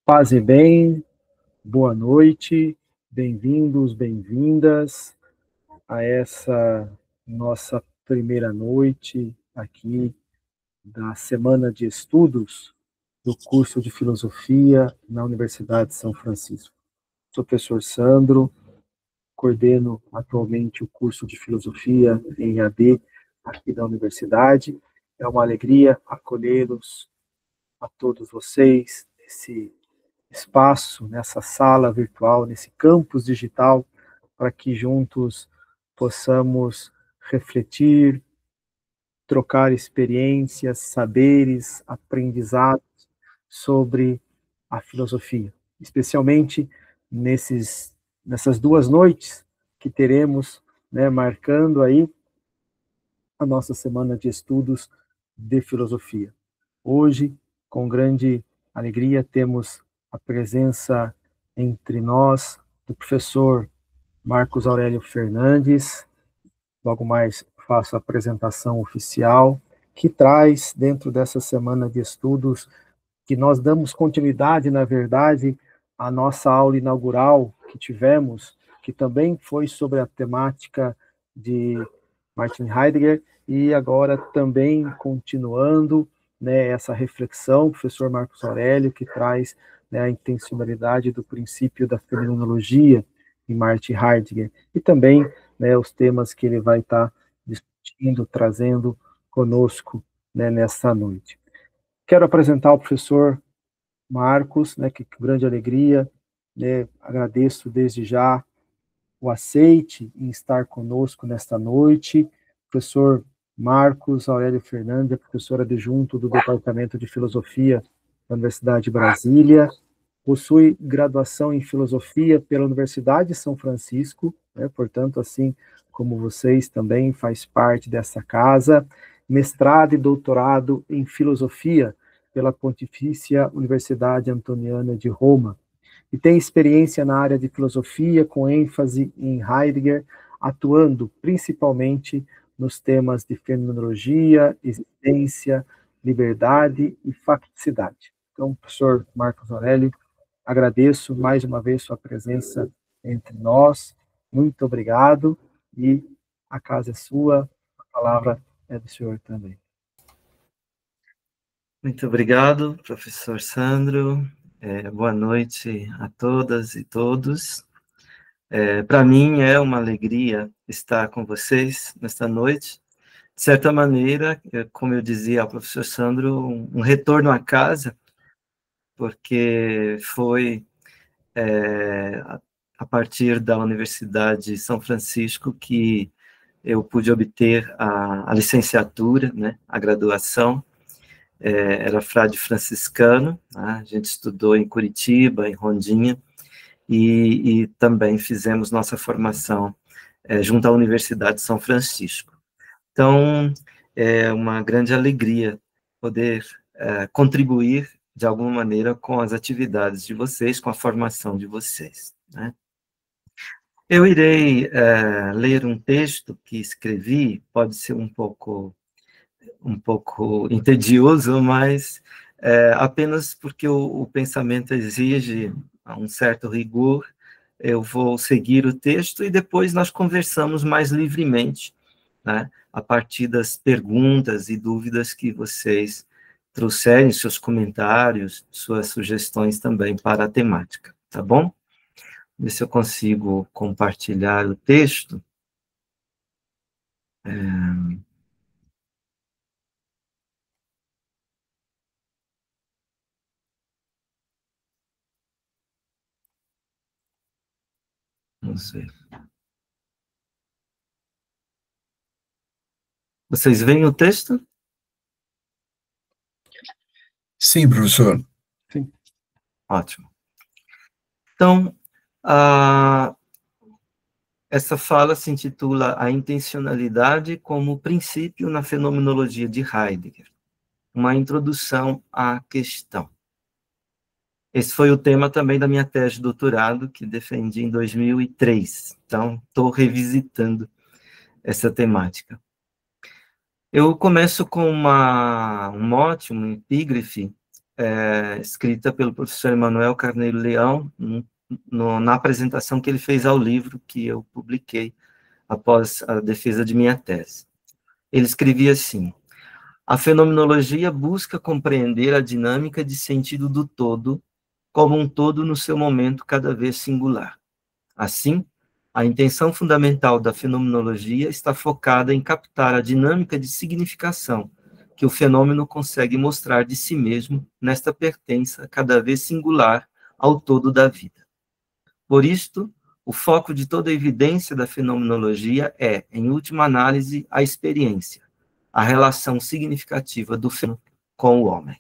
Paz e bem, boa noite, bem-vindos, bem-vindas a essa nossa primeira noite aqui da semana de estudos do curso de Filosofia na Universidade de São Francisco. Sou o professor Sandro, coordeno atualmente o curso de Filosofia em EAD aqui da Universidade. É uma alegria acolhê-los a todos vocês nesse espaço, nessa sala virtual, nesse campus digital, para que juntos possamos refletir, trocar experiências, saberes, aprendizados sobre a filosofia, especialmente nessas 2 noites que teremos, né, marcando aí a nossa semana de estudos de filosofia. Hoje, com grande alegria, temos a presença entre nós do professor Marcos Aurélio Fernandes. Logo mais faço a apresentação oficial, que traz, dentro dessa semana de estudos, que nós damos continuidade, na verdade, à nossa aula inaugural que tivemos, que também foi sobre a temática de Martin Heidegger, e agora também continuando, né, essa reflexão, o professor Marcos Aurélio, que traz, né, a intencionalidade do princípio da fenomenologia em Martin Heidegger, e também, né, os temas que ele vai estar discutindo, trazendo conosco, né, nessa noite. Quero apresentar o professor Marcos, né, que com grande alegria, né, agradeço desde já o aceite em estar conosco nesta noite. Professor Marcos Aurélio Fernandes, é professor adjunto do Departamento de Filosofia da Universidade de Brasília, possui graduação em Filosofia pela Universidade de São Francisco, né, portanto, assim como vocês também faz parte dessa casa, mestrado e doutorado em Filosofia pela Pontifícia Universidade Antoniana de Roma, e tem experiência na área de filosofia, com ênfase em Heidegger, atuando principalmente nos temas de fenomenologia, existência, liberdade e facticidade. Então, professor Marcos Aurélio, agradeço mais uma vez sua presença entre nós, muito obrigado, e a casa é sua, a palavra é do senhor também. Muito obrigado, professor Sandro. Boa noite a todas e todos. Para mim é uma alegria estar com vocês nesta noite. De certa maneira, como eu dizia ao professor Sandro, um retorno à casa, porque foi a partir da Universidade de São Francisco que eu pude obter a licenciatura, né, a graduação. Era frade franciscano, né? A gente estudou em Curitiba, em Rondônia, e também fizemos nossa formação junto à Universidade de São Francisco. Então, é uma grande alegria poder contribuir, de alguma maneira, com as atividades de vocês, com a formação de vocês, né? Eu irei ler um texto que escrevi, pode ser um pouco entedioso, mas apenas porque o pensamento exige um certo rigor, eu vou seguir o texto e depois nós conversamos mais livremente, né, a partir das perguntas e dúvidas que vocês trouxerem, seus comentários, suas sugestões também para a temática, tá bom? Ver se eu consigo compartilhar o texto. Vamos ver. Vocês veem o texto? Sim, professor. Sim. Ótimo. Então, essa fala se intitula A Intencionalidade como Princípio na Fenomenologia de Heidegger, uma introdução à questão. Esse foi o tema também da minha tese de doutorado, que defendi em 2003. Então, estou revisitando essa temática. Eu começo com um mote, um epígrafe, escrita pelo professor Emanuel Carneiro Leão, na apresentação que ele fez ao livro que eu publiquei após a defesa de minha tese. Ele escrevia assim: a fenomenologia busca compreender a dinâmica de sentido do todo como um todo no seu momento cada vez singular. Assim, a intenção fundamental da fenomenologia está focada em captar a dinâmica de significação que o fenômeno consegue mostrar de si mesmo nesta pertença cada vez singular ao todo da vida. Por isto, o foco de toda a evidência da fenomenologia é, em última análise, a experiência, a relação significativa do fenômeno com o homem.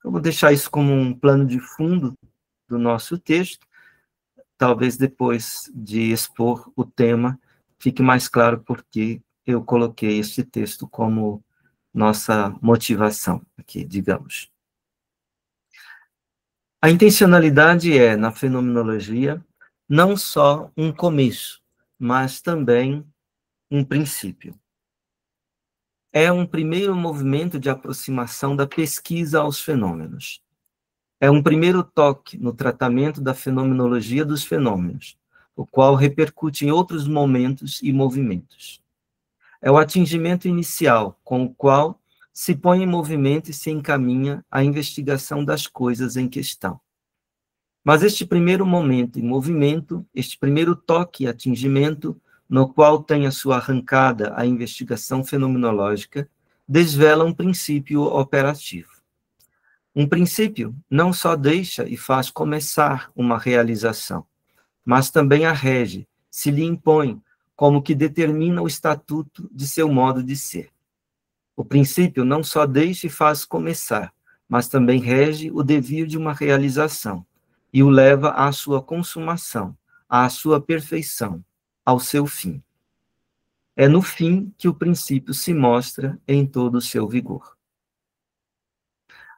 Eu vou deixar isso como um plano de fundo do nosso texto. Talvez depois de expor o tema, fique mais claro porque eu coloquei este texto como nossa motivação aqui, digamos. A intencionalidade é, na fenomenologia, não só um começo, mas também um princípio. É um primeiro movimento de aproximação da pesquisa aos fenômenos. É um primeiro toque no tratamento da fenomenologia dos fenômenos, o qual repercute em outros momentos e movimentos. É o atingimento inicial com o qual se põe em movimento e se encaminha a investigação das coisas em questão. Mas este primeiro momento e movimento, este primeiro toque e atingimento, no qual tem a sua arrancada a investigação fenomenológica, desvela um princípio operativo. Um princípio não só deixa e faz começar uma realização, mas também a rege, se lhe impõe, como que determina o estatuto de seu modo de ser. O princípio não só deixa e faz começar, mas também rege o devir de uma realização, e o leva à sua consumação, à sua perfeição, ao seu fim. É no fim que o princípio se mostra em todo o seu vigor.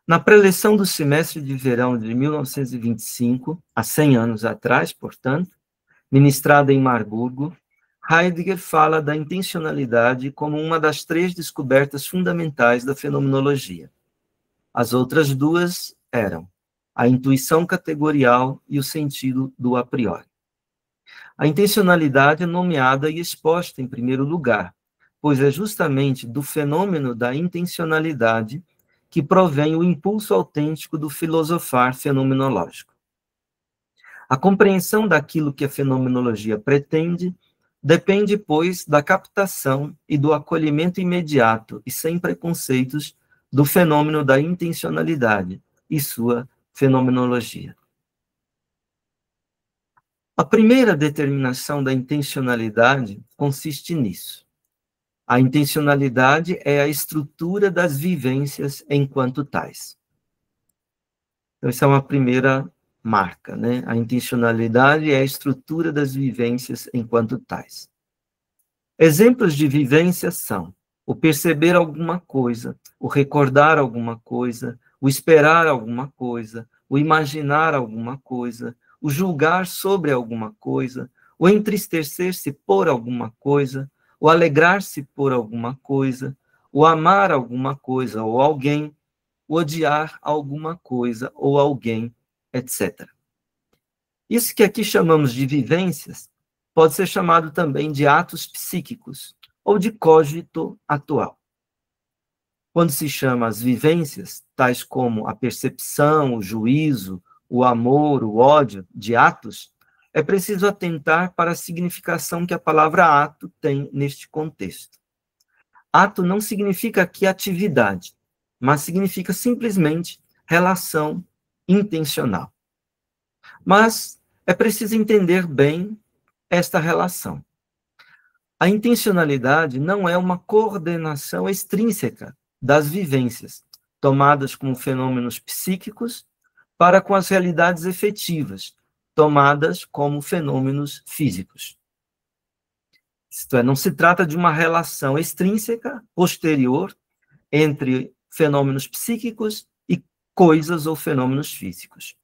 Na preleção do semestre de verão de 1925, há 100 anos atrás, portanto, ministrada em Marburgo, Heidegger fala da intencionalidade como uma das 3 descobertas fundamentais da fenomenologia. As outras 2 eram a intuição categorial e o sentido do a priori. A intencionalidade é nomeada e exposta em primeiro lugar, pois é justamente do fenômeno da intencionalidade que provém o impulso autêntico do filosofar fenomenológico. A compreensão daquilo que a fenomenologia pretende depende, pois, da captação e do acolhimento imediato e sem preconceitos do fenômeno da intencionalidade e sua fenomenologia. A primeira determinação da intencionalidade consiste nisso. A intencionalidade é a estrutura das vivências enquanto tais. Então, essa é uma primeira marca, né? A intencionalidade é a estrutura das vivências enquanto tais. Exemplos de vivências são o perceber alguma coisa, o recordar alguma coisa, o esperar alguma coisa, o imaginar alguma coisa, o julgar sobre alguma coisa, o entristecer-se por alguma coisa, o alegrar-se por alguma coisa, o amar alguma coisa ou alguém, o odiar alguma coisa ou alguém, etc. Isso que aqui chamamos de vivências pode ser chamado também de atos psíquicos ou de cogito atual. Quando se chama as vivências, tais como a percepção, o juízo, o amor, o ódio, de atos, é preciso atentar para a significação que a palavra ato tem neste contexto. Ato não significa aqui atividade, mas significa simplesmente relação intencional. Mas é preciso entender bem esta relação. A intencionalidade não é uma coordenação extrínseca das vivências, tomadas como fenômenos psíquicos, para com as realidades efetivas, tomadas como fenômenos físicos. Isto é, não se trata de uma relação extrínseca, posterior, entre fenômenos psíquicos e coisas ou fenômenos físicos.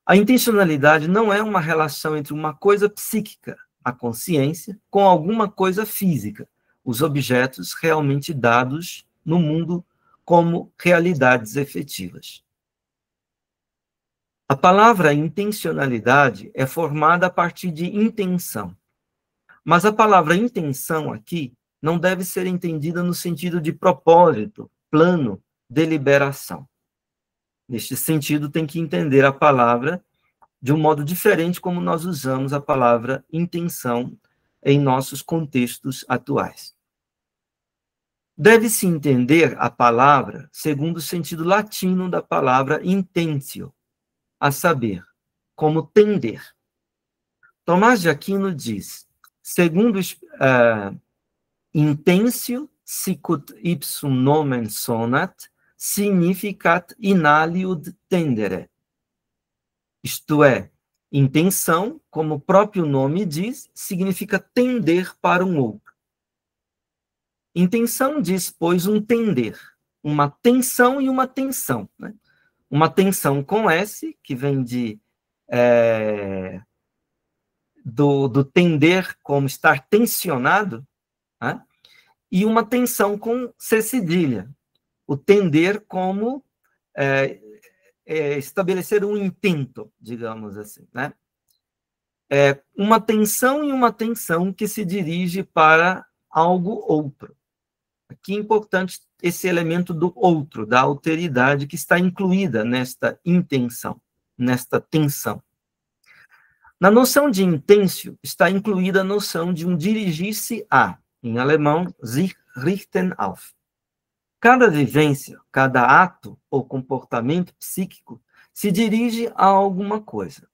A intencionalidade não é uma relação entre uma coisa psíquica, a consciência, com alguma coisa física, os objetos realmente dados no mundo como realidades efetivas. A palavra intencionalidade é formada a partir de intenção. Mas a palavra intenção aqui não deve ser entendida no sentido de propósito, plano, deliberação. Neste sentido, tem que entender a palavra de um modo diferente como nós usamos a palavra intenção em nossos contextos atuais. Deve-se entender a palavra segundo o sentido latino da palavra intentio, a saber, como tender. Tomás de Aquino diz, segundo intentio sicut ipsum nomen sonat, significat inaliud tendere. Isto é, intenção, como o próprio nome diz, significa tender para um outro. Intenção diz, pois, um tender, uma tensão e uma tensão. Né? Uma tensão com S, que vem do tender como estar tensionado, né? E uma tensão com C cedilha, o tender como estabelecer um intento, digamos assim, né? Uma tensão e uma tensão que se dirige para algo outro. Aqui é importante esse elemento do outro, da alteridade que está incluída nesta intenção, nesta tensão. Na noção de intensio está incluída a noção de um dirigir-se a, em alemão, sich richten auf. Cada vivência, cada ato ou comportamento psíquico se dirige a alguma coisa.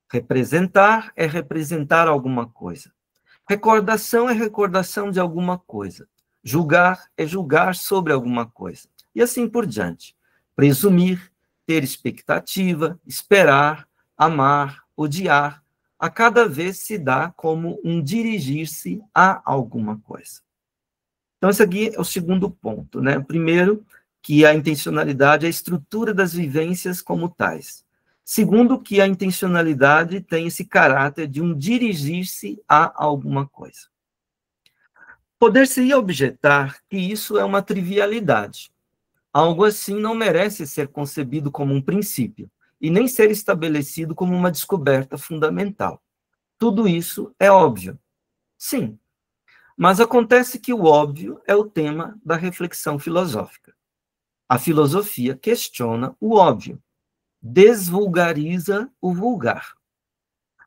Representar é representar alguma coisa. Recordação é recordação de alguma coisa. Julgar é julgar sobre alguma coisa. E assim por diante. Presumir, ter expectativa, esperar, amar, odiar, a cada vez se dá como um dirigir-se a alguma coisa. Então, esse aqui é o segundo ponto, né? Primeiro, que a intencionalidade é a estrutura das vivências como tais. Segundo, que a intencionalidade tem esse caráter de um dirigir-se a alguma coisa. Poder-se-ia objetar que isso é uma trivialidade. Algo assim não merece ser concebido como um princípio, e nem ser estabelecido como uma descoberta fundamental. Tudo isso é óbvio. Sim, mas acontece que o óbvio é o tema da reflexão filosófica. A filosofia questiona o óbvio, desvulgariza o vulgar,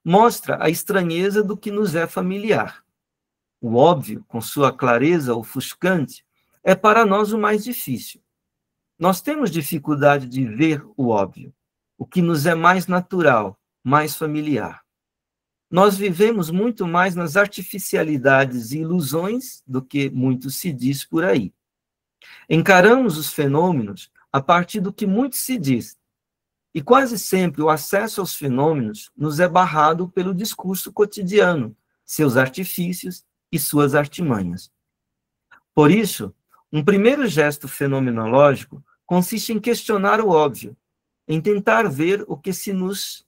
mostra a estranheza do que nos é familiar. O óbvio, com sua clareza ofuscante, é para nós o mais difícil. Nós temos dificuldade de ver o óbvio, o que nos é mais natural, mais familiar. Nós vivemos muito mais nas artificialidades e ilusões do que muito se diz por aí. Encaramos os fenômenos a partir do que muito se diz, e quase sempre o acesso aos fenômenos nos é barrado pelo discurso cotidiano, seus artifícios e suas artimanhas. Por isso, um primeiro gesto fenomenológico consiste em questionar o óbvio, em tentar ver o que se nos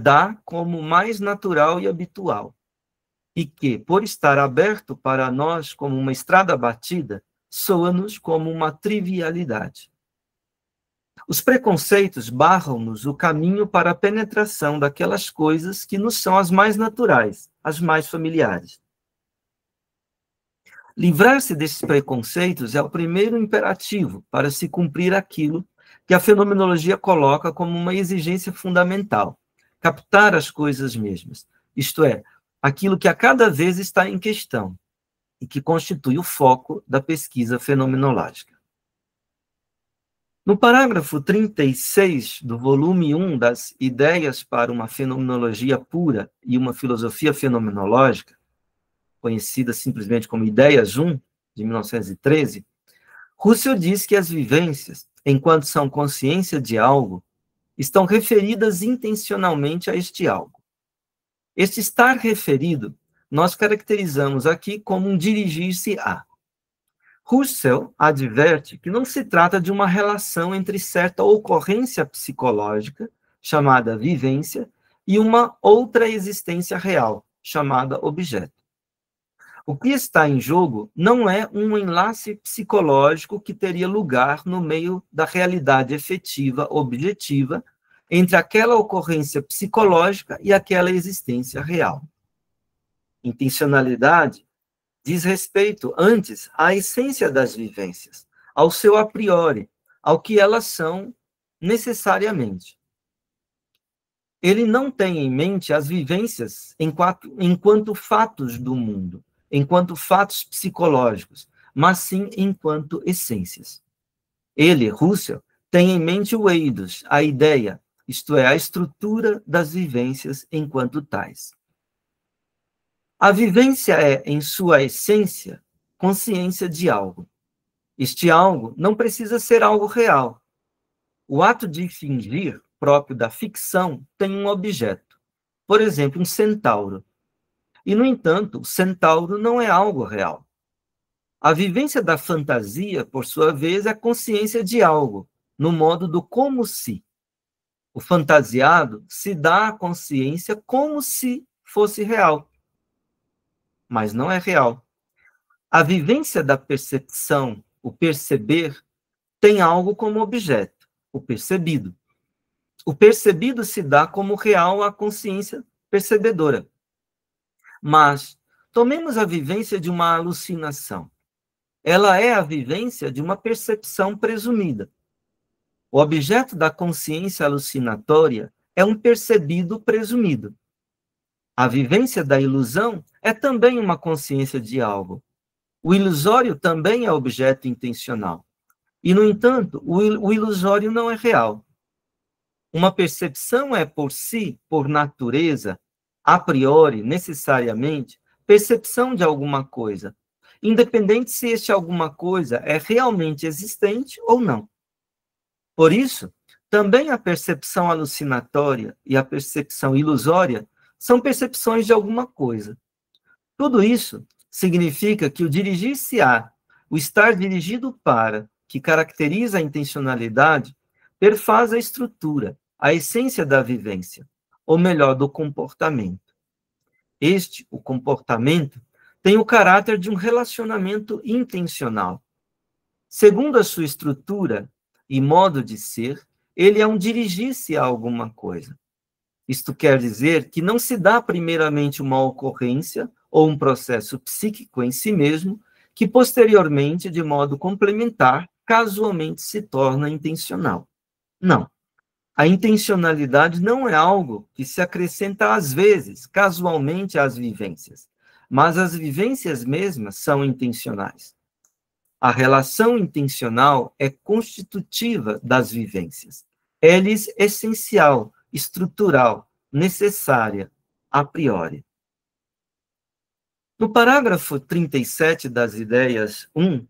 dá como mais natural e habitual, e que, por estar aberto para nós como uma estrada batida, soa-nos como uma trivialidade. Os preconceitos barram-nos o caminho para a penetração daquelas coisas que nos são as mais naturais, as mais familiares. Livrar-se desses preconceitos é o primeiro imperativo para se cumprir aquilo que a fenomenologia coloca como uma exigência fundamental, captar as coisas mesmas, isto é, aquilo que a cada vez está em questão e que constitui o foco da pesquisa fenomenológica. No parágrafo 36 do volume 1 das Ideias para uma Fenomenologia Pura e uma Filosofia Fenomenológica, conhecida simplesmente como Ideias 1, de 1913, Russell diz que as vivências, enquanto são consciência de algo, estão referidas intencionalmente a este algo. Este estar referido, nós caracterizamos aqui como um dirigir-se a. Russell adverte que não se trata de uma relação entre certa ocorrência psicológica, chamada vivência, e uma outra existência real, chamada objeto. O que está em jogo não é um enlace psicológico que teria lugar no meio da realidade efetiva, objetiva, entre aquela ocorrência psicológica e aquela existência real. Intencionalidade diz respeito, antes, à essência das vivências, ao seu a priori, ao que elas são necessariamente. Ele não tem em mente as vivências enquanto fatos do mundo, enquanto fatos psicológicos, mas sim enquanto essências. Ele, Russell, tem em mente o eidos, a ideia, isto é, a estrutura das vivências enquanto tais. A vivência é, em sua essência, consciência de algo. Este algo não precisa ser algo real. O ato de fingir, próprio da ficção, tem um objeto. Por exemplo, um centauro. E, no entanto, o centauro não é algo real. A vivência da fantasia, por sua vez, é a consciência de algo, no modo do como se. O fantasiado se dá à consciência como se fosse real. Mas não é real. A vivência da percepção, o perceber, tem algo como objeto, o percebido. O percebido se dá como real à consciência percebedora. Mas tomemos a vivência de uma alucinação. Ela é a vivência de uma percepção presumida. O objeto da consciência alucinatória é um percebido presumido. A vivência da ilusão é também uma consciência de algo. O ilusório também é objeto intencional. E, no entanto, o ilusório não é real. Uma percepção é, por si, por natureza, a priori, necessariamente, percepção de alguma coisa, independente se este alguma coisa é realmente existente ou não. Por isso, também a percepção alucinatória e a percepção ilusória são percepções de alguma coisa. Tudo isso significa que o dirigir-se a, o estar dirigido para, que caracteriza a intencionalidade, perfaz a estrutura, a essência da vivência, ou melhor, do comportamento. Este, o comportamento, tem o caráter de um relacionamento intencional. Segundo a sua estrutura e modo de ser, ele é um dirigir-se a alguma coisa. Isto quer dizer que não se dá primeiramente uma ocorrência ou um processo psíquico em si mesmo, que posteriormente, de modo complementar, casualmente se torna intencional. Não. A intencionalidade não é algo que se acrescenta às vezes, casualmente, às vivências, mas as vivências mesmas são intencionais. A relação intencional é constitutiva das vivências. É-lhes essencial, estrutural, necessária, a priori. No parágrafo 37 das ideias 1,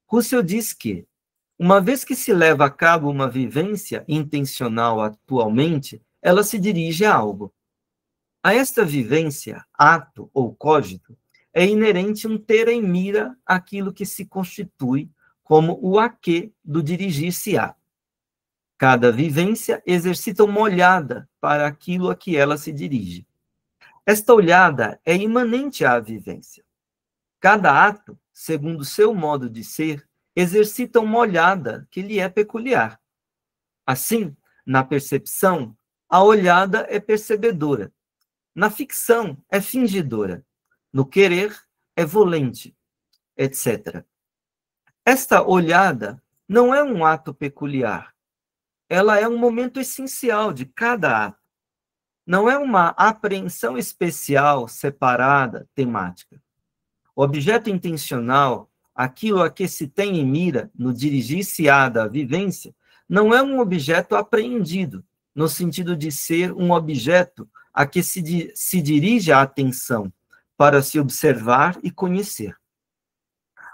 Russell diz que, uma vez que se leva a cabo uma vivência intencional atualmente, ela se dirige a algo. A esta vivência, ato ou cogito, é inerente um ter em mira aquilo que se constitui como o aqui do dirigir-se a. Cada vivência exercita uma olhada para aquilo a que ela se dirige. Esta olhada é imanente à vivência. Cada ato, segundo seu modo de ser, exercita uma olhada que lhe é peculiar. Assim, na percepção, a olhada é percebedora. Na ficção, é fingidora. No querer, é volente, etc. Esta olhada não é um ato peculiar. Ela é um momento essencial de cada ato. Não é uma apreensão especial, separada, temática. O objeto intencional, aquilo a que se tem em mira no dirigir-se-á da vivência, não é um objeto apreendido, no sentido de ser um objeto a que se dirige a atenção, para se observar e conhecer.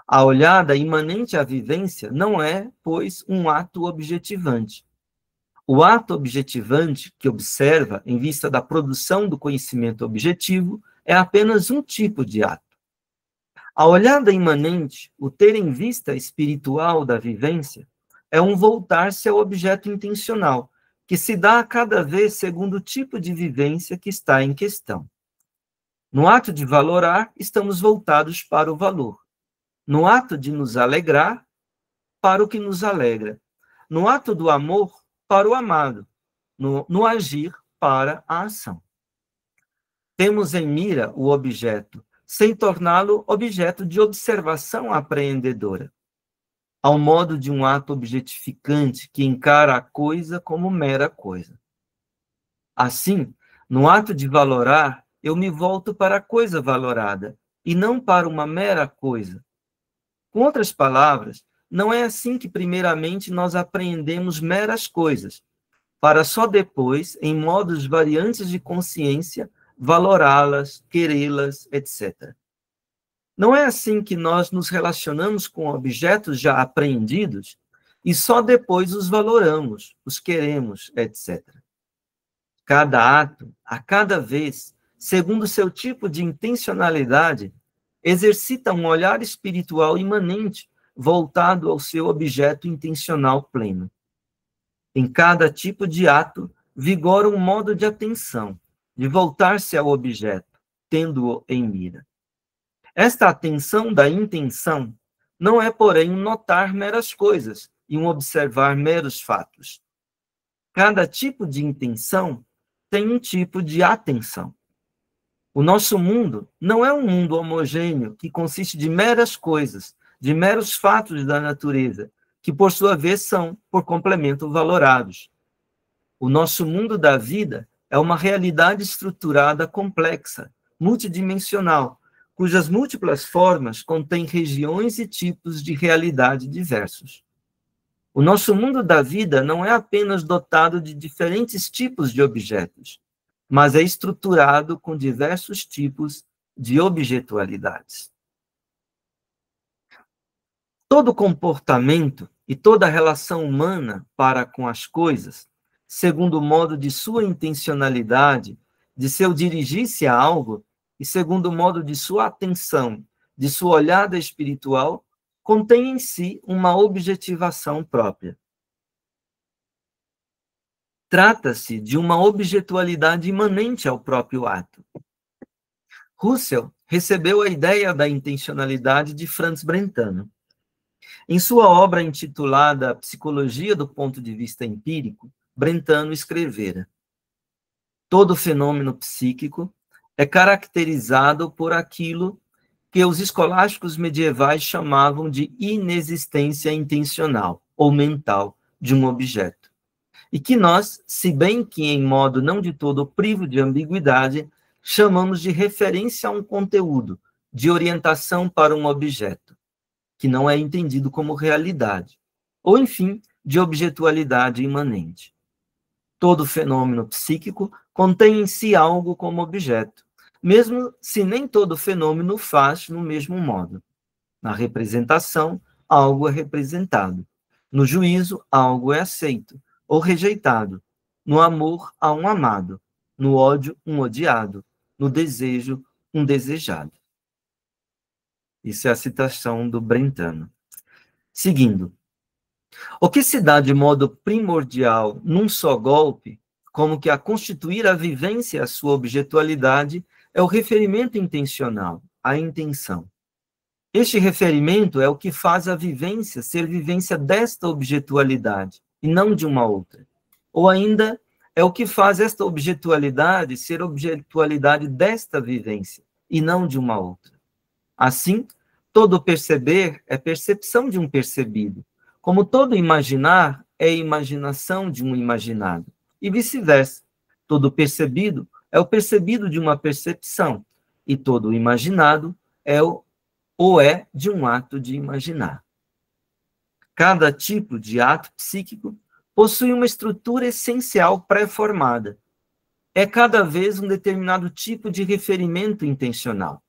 A olhada imanente à vivência não é, pois, um ato objetivante. O ato objetivante, que observa em vista da produção do conhecimento objetivo, é apenas um tipo de ato. A olhada imanente, o ter em vista espiritual da vivência, é um voltar-se ao objeto intencional, que se dá a cada vez segundo o tipo de vivência que está em questão. No ato de valorar, estamos voltados para o valor. No ato de nos alegrar, para o que nos alegra. No ato do amor, para o amado. No agir, para a ação. Temos em mira o objeto, sem torná-lo objeto de observação apreendedora, ao modo de um ato objetificante que encara a coisa como mera coisa. Assim, no ato de valorar, eu me volto para a coisa valorada, e não para uma mera coisa. Com outras palavras, não é assim que primeiramente nós apreendemos meras coisas, para só depois, em modos variantes de consciência, valorá-las, querê-las, etc. Não é assim que nós nos relacionamos com objetos já apreendidos e só depois os valoramos, os queremos, etc. Cada ato, a cada vez, segundo seu tipo de intencionalidade, exercita um olhar espiritual imanente voltado ao seu objeto intencional pleno. Em cada tipo de ato, vigora um modo de atenção, de voltar-se ao objeto, tendo-o em mira. Esta atenção da intenção não é, porém, um notar meras coisas e um observar meros fatos. Cada tipo de intenção tem um tipo de atenção. O nosso mundo não é um mundo homogêneo que consiste de meras coisas, de meros fatos da natureza, que, por sua vez, são, por complemento, valorados. O nosso mundo da vida é uma realidade estruturada complexa, multidimensional, cujas múltiplas formas contêm regiões e tipos de realidade diversos. O nosso mundo da vida não é apenas dotado de diferentes tipos de objetos, mas é estruturado com diversos tipos de objetualidades. Todo comportamento e toda relação humana para com as coisas, segundo o modo de sua intencionalidade, de seu dirigir-se a algo, e segundo o modo de sua atenção, de sua olhada espiritual, contém em si uma objetivação própria. Trata-se de uma objetualidade imanente ao próprio ato. Russell recebeu a ideia da intencionalidade de Franz Brentano. Em sua obra intitulada Psicologia do Ponto de Vista Empírico, Brentano escrevera: todo fenômeno psíquico é caracterizado por aquilo que os escolásticos medievais chamavam de inexistência intencional ou mental de um objeto, e que nós, se bem que em modo não de todo privo de ambiguidade, chamamos de referência a um conteúdo, de orientação para um objeto, que não é entendido como realidade, ou, enfim, de objetualidade imanente. Todo fenômeno psíquico contém em si algo como objeto, mesmo se nem todo fenômeno faz no mesmo modo. Na representação, algo é representado. No juízo, algo é aceito ou rejeitado. No amor, há um amado. No ódio, um odiado. No desejo, um desejado. Isso é a citação do Brentano. Seguindo. O que se dá de modo primordial num só golpe, como que a constituir a vivência a sua objetualidade, é o referimento intencional, a intenção. Este referimento é o que faz a vivência ser vivência desta objetualidade, e não de uma outra. Ou ainda, é o que faz esta objetualidade ser objetualidade desta vivência, e não de uma outra. Assim, todo perceber é percepção de um percebido, como todo imaginar é imaginação de um imaginado, e vice-versa. Todo percebido é o percebido de uma percepção, e todo imaginado é de um ato de imaginar. Cada tipo de ato psíquico possui uma estrutura essencial pré-formada. É cada vez um determinado tipo de referimento intencional.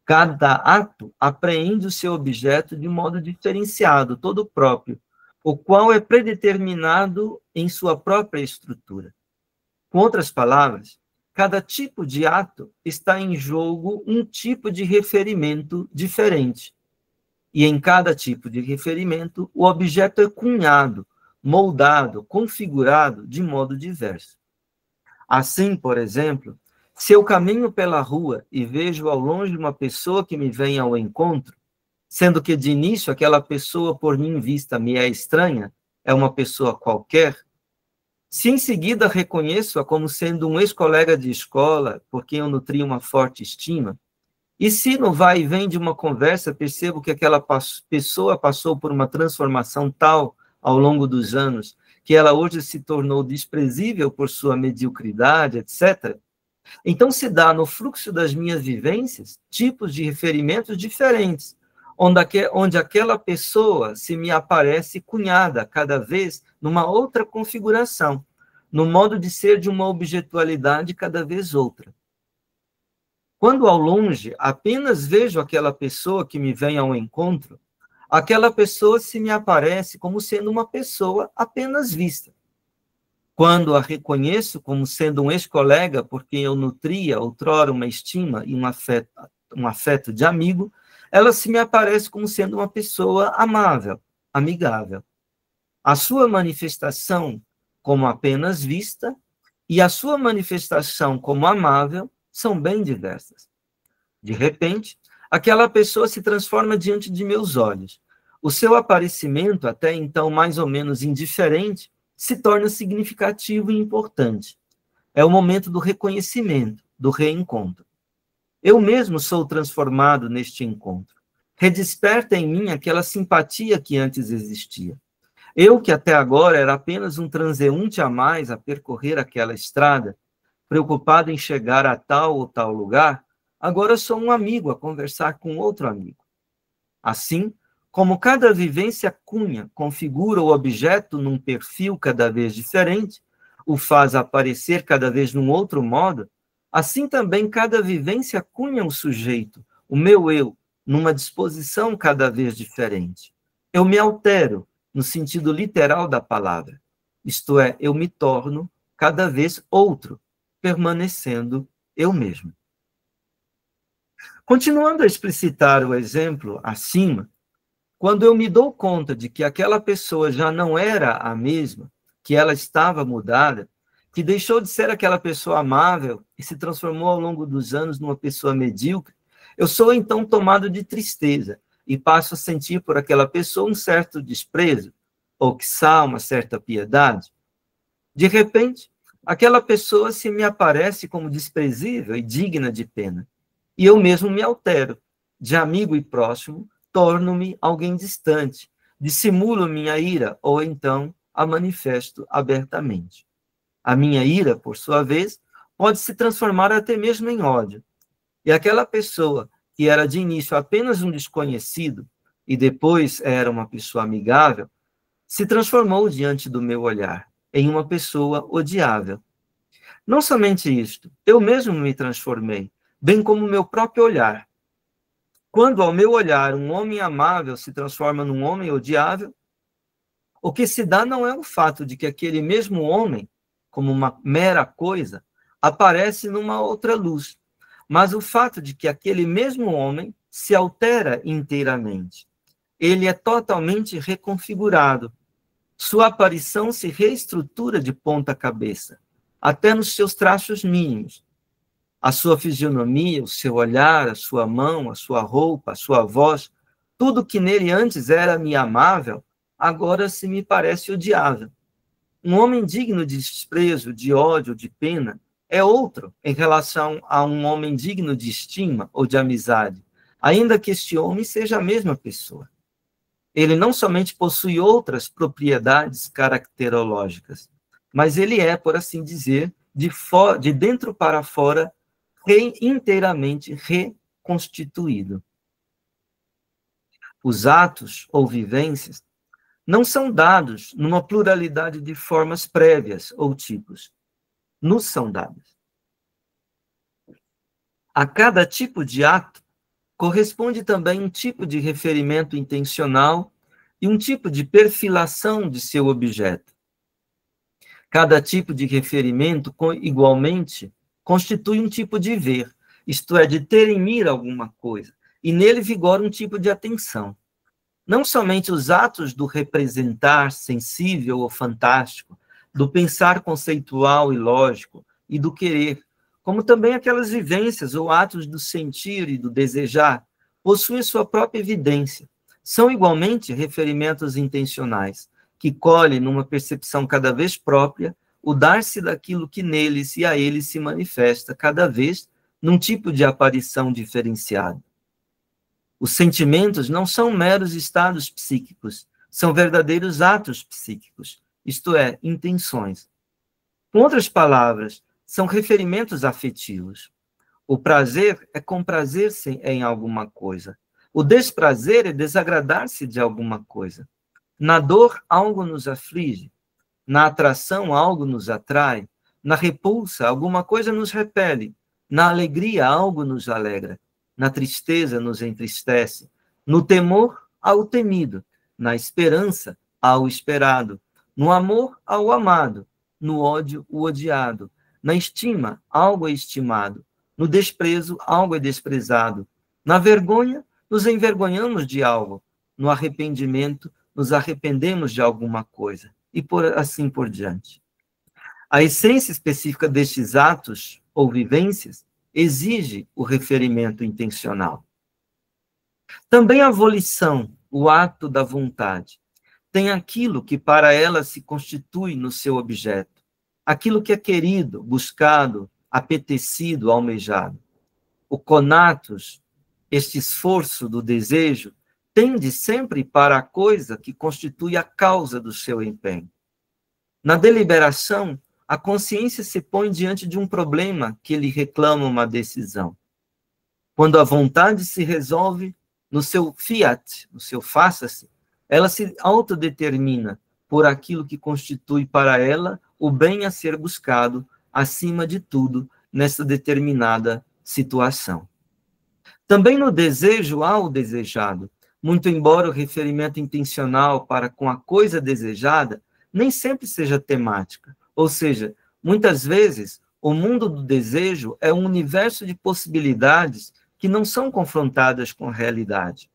Cada ato apreende o seu objeto de modo diferenciado, todo próprio, o qual é predeterminado em sua própria estrutura. Com outras palavras, cada tipo de ato está em jogo um tipo de referimento diferente. E em cada tipo de referimento, o objeto é cunhado, moldado, configurado de modo diverso. Assim, por exemplo, Se eu caminho pela rua e vejo ao longe uma pessoa que me vem ao encontro, sendo que de início aquela pessoa por mim vista me é estranha, é uma pessoa qualquer, se em seguida reconheço-a como sendo um ex-colega de escola, por quem eu nutri uma forte estima, e se no vai e vem de uma conversa percebo que aquela pessoa passou por uma transformação tal ao longo dos anos, que ela hoje se tornou desprezível por sua mediocridade, etc., então se dá no fluxo das minhas vivências tipos de referimentos diferentes, onde aquela pessoa se me aparece cunhada cada vez numa outra configuração, no modo de ser de uma objetualidade cada vez outra. Quando ao longe apenas vejo aquela pessoa que me vem ao encontro, aquela pessoa se me aparece como sendo uma pessoa apenas vista. Quando a reconheço como sendo um ex-colega por quem eu nutria outrora uma estima e um afeto de amigo, ela se me aparece como sendo uma pessoa amável, amigável. A sua manifestação como apenas vista e a sua manifestação como amável são bem diversas. De repente, aquela pessoa se transforma diante de meus olhos. O seu aparecimento, até então mais ou menos indiferente, se torna significativo e importante. É o momento do reconhecimento, do reencontro. Eu mesmo sou transformado neste encontro. Redesperta em mim aquela simpatia que antes existia. Eu, que até agora era apenas um transeunte a mais a percorrer aquela estrada, preocupado em chegar a tal ou tal lugar, agora sou um amigo a conversar com outro amigo. Assim, como cada vivência cunha, configura o objeto num perfil cada vez diferente, o faz aparecer cada vez num outro modo, assim também cada vivência cunha o sujeito, o meu eu, numa disposição cada vez diferente. Eu me altero, no sentido literal da palavra, isto é, eu me torno cada vez outro, permanecendo eu mesmo. Continuando a explicitar o exemplo acima, quando eu me dou conta de que aquela pessoa já não era a mesma, que ela estava mudada, que deixou de ser aquela pessoa amável e se transformou ao longo dos anos numa pessoa medíocre, eu sou então tomado de tristeza e passo a sentir por aquela pessoa um certo desprezo, ou quiçá uma certa piedade. De repente, aquela pessoa se me aparece como desprezível e digna de pena, e eu mesmo me altero, de amigo e próximo, torno-me alguém distante, dissimulo minha ira, ou então a manifesto abertamente. A minha ira, por sua vez, pode se transformar até mesmo em ódio. E aquela pessoa, que era de início apenas um desconhecido, e depois era uma pessoa amigável, se transformou diante do meu olhar, em uma pessoa odiável. Não somente isto, eu mesmo me transformei, bem como meu próprio olhar. Quando ao meu olhar um homem amável se transforma num homem odiável, o que se dá não é o fato de que aquele mesmo homem, como uma mera coisa, aparece numa outra luz, mas o fato de que aquele mesmo homem se altera inteiramente. Ele é totalmente reconfigurado. Sua aparição se reestrutura de ponta cabeça, até nos seus traços mínimos. A sua fisionomia, o seu olhar, a sua mão, a sua roupa, a sua voz, tudo que nele antes era-me amável, agora se me parece odiável. Um homem digno de desprezo, de ódio, de pena, é outro em relação a um homem digno de estima ou de amizade, ainda que este homem seja a mesma pessoa. Ele não somente possui outras propriedades caracterológicas, mas ele é, por assim dizer, de dentro para fora, inteiramente reconstituído. Os atos ou vivências não são dados numa pluralidade de formas prévias ou tipos. Nos são dados. A cada tipo de ato corresponde também um tipo de referimento intencional e um tipo de perfilação de seu objeto. Cada tipo de referimento, igualmente, constitui um tipo de ver, isto é, de ter em mira alguma coisa, e nele vigora um tipo de atenção. Não somente os atos do representar sensível ou fantástico, do pensar conceitual e lógico, e do querer, como também aquelas vivências ou atos do sentir e do desejar, possuem sua própria evidência. São igualmente referimentos intencionais, que colhem numa percepção cada vez própria o dar-se daquilo que neles e a eles se manifesta, cada vez num tipo de aparição diferenciado. Os sentimentos não são meros estados psíquicos, são verdadeiros atos psíquicos, isto é, intenções. Com outras palavras, são referimentos afetivos. O prazer é comprazer-se em alguma coisa. O desprazer é desagradar-se de alguma coisa. Na dor, algo nos aflige. Na atração, algo nos atrai. Na repulsa, alguma coisa nos repele. Na alegria, algo nos alegra. Na tristeza, nos entristece. No temor, há o temido. Na esperança, há o esperado. No amor, há o amado. No ódio, o odiado. Na estima, algo é estimado. No desprezo, algo é desprezado. Na vergonha, nos envergonhamos de algo. No arrependimento, nos arrependemos de alguma coisa. E assim por diante. A essência específica destes atos ou vivências exige o referimento intencional. Também a volição, o ato da vontade, tem aquilo que para ela se constitui no seu objeto, aquilo que é querido, buscado, apetecido, almejado. O conatus, este esforço do desejo, tende sempre para a coisa que constitui a causa do seu empenho. Na deliberação, a consciência se põe diante de um problema que lhe reclama uma decisão. Quando a vontade se resolve no seu fiat, no seu faça-se, ela se autodetermina por aquilo que constitui para ela o bem a ser buscado, acima de tudo, nessa determinada situação. Também no desejo há o desejado, muito embora o referimento intencional para com a coisa desejada nem sempre seja temática, ou seja, muitas vezes o mundo do desejo é um universo de possibilidades que não são confrontadas com a realidade.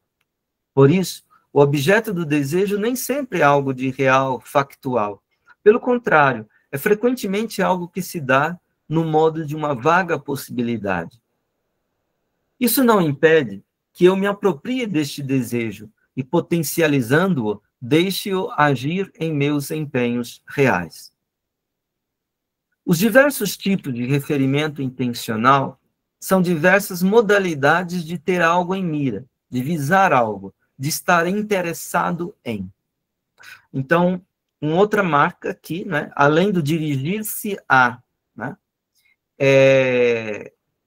Por isso, o objeto do desejo nem sempre é algo de real, factual. Pelo contrário, é frequentemente algo que se dá no modo de uma vaga possibilidade. Isso não impede que eu me aproprie deste desejo e, potencializando-o, deixe-o agir em meus empenhos reais. Os diversos tipos de referimento intencional são diversas modalidades de ter algo em mira, de visar algo, de estar interessado em. Então, uma outra marca aqui, né, além do dirigir-se a, né,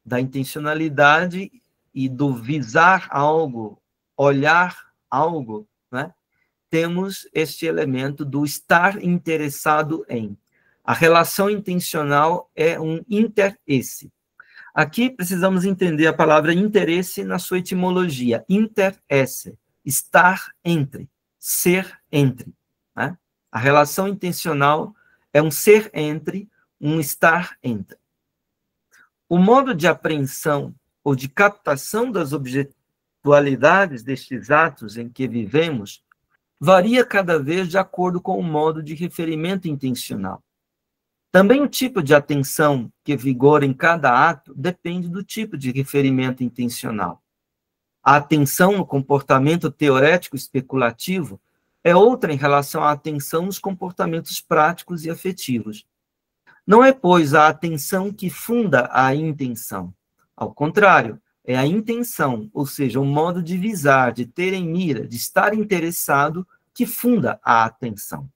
da intencionalidade e do visar algo, olhar algo, né, temos este elemento do estar interessado em. A relação intencional é um interesse. Aqui precisamos entender a palavra interesse na sua etimologia. Interesse, estar entre, ser entre. Né? A relação intencional é um ser entre, um estar entre. O modo de apreensão ou de captação das objetualidades destes atos em que vivemos varia cada vez de acordo com o modo de referimento intencional. Também o tipo de atenção que vigora em cada ato depende do tipo de referimento intencional. A atenção no comportamento teorético especulativo é outra em relação à atenção nos comportamentos práticos e afetivos. Não é, pois, a atenção que funda a intenção. Ao contrário, é a intenção, ou seja, o modo de visar, de ter em mira, de estar interessado, que funda a atenção.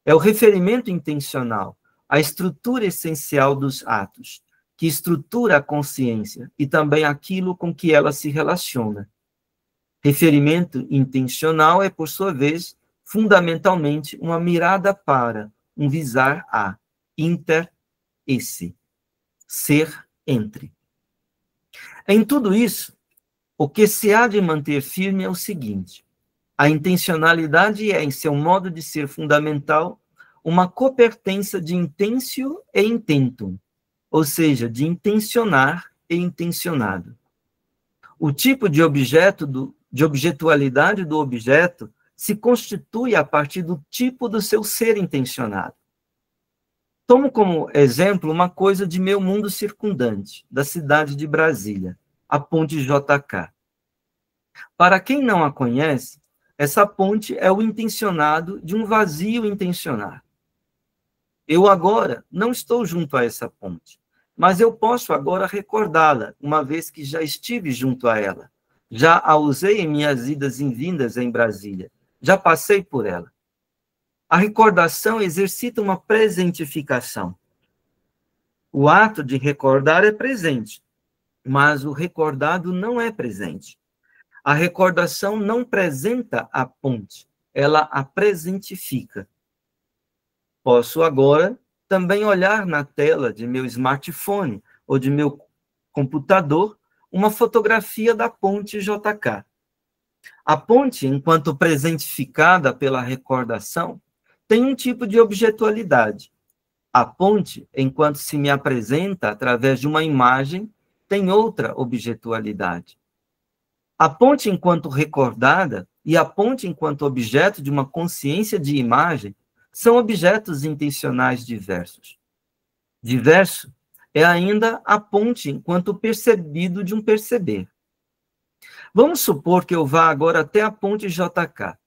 É o referimento intencional, a estrutura essencial dos atos, que estrutura a consciência e também aquilo com que ela se relaciona. Referimento intencional é, por sua vez, fundamentalmente uma mirada para, um visar a, interesse, ser entre. Em tudo isso, o que se há de manter firme é o seguinte: a intencionalidade é, em seu modo de ser fundamental, uma copertença de intentio e intentum, ou seja, de intencionar e intencionado. O tipo de objetualidade do objeto se constitui a partir do tipo do seu ser intencionado. Tomo como exemplo uma coisa de meu mundo circundante, da cidade de Brasília, a Ponte JK. Para quem não a conhece, essa ponte é o intencionado de um vazio intencionar. Eu agora não estou junto a essa ponte, mas eu posso agora recordá-la, uma vez que já estive junto a ela. Já a usei em minhas idas e vindas em Brasília. Já passei por ela. A recordação exercita uma presentificação. O ato de recordar é presente, mas o recordado não é presente. A recordação não presenta a ponte, ela a presentifica. Posso agora também olhar na tela de meu smartphone ou de meu computador uma fotografia da ponte JK. A ponte, enquanto presentificada pela recordação, tem um tipo de objetualidade. A ponte, enquanto se me apresenta através de uma imagem, tem outra objetualidade. A ponte enquanto recordada e a ponte enquanto objeto de uma consciência de imagem são objetos intencionais diversos. Diverso é ainda a ponte enquanto percebido de um perceber. Vamos supor que eu vá agora até a ponte JK.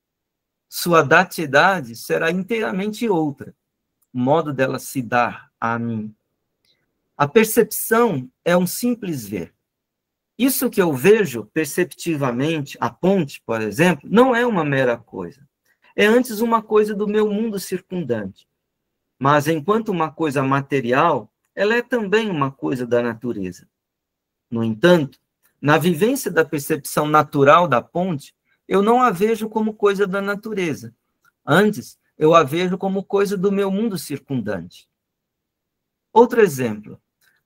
Sua datidade será inteiramente outra, o modo dela se dar a mim. A percepção é um simples ver. Isso que eu vejo perceptivamente, a ponte, por exemplo, não é uma mera coisa. É antes uma coisa do meu mundo circundante. Mas, enquanto uma coisa material, ela é também uma coisa da natureza. No entanto, na vivência da percepção natural da ponte, eu não a vejo como coisa da natureza. Antes, eu a vejo como coisa do meu mundo circundante. Outro exemplo.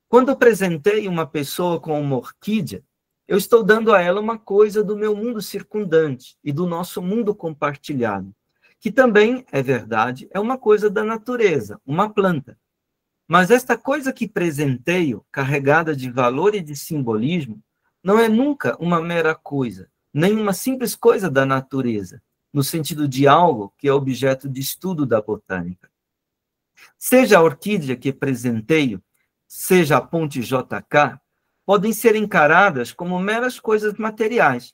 Quando apresentei uma pessoa com uma orquídea, eu estou dando a ela uma coisa do meu mundo circundante e do nosso mundo compartilhado, que também, é verdade, é uma coisa da natureza, uma planta. Mas esta coisa que presenteio, carregada de valor e de simbolismo, não é nunca uma mera coisa, nem uma simples coisa da natureza, no sentido de algo que é objeto de estudo da botânica. Seja a orquídea que presenteio, seja a ponte JK, podem ser encaradas como meras coisas materiais,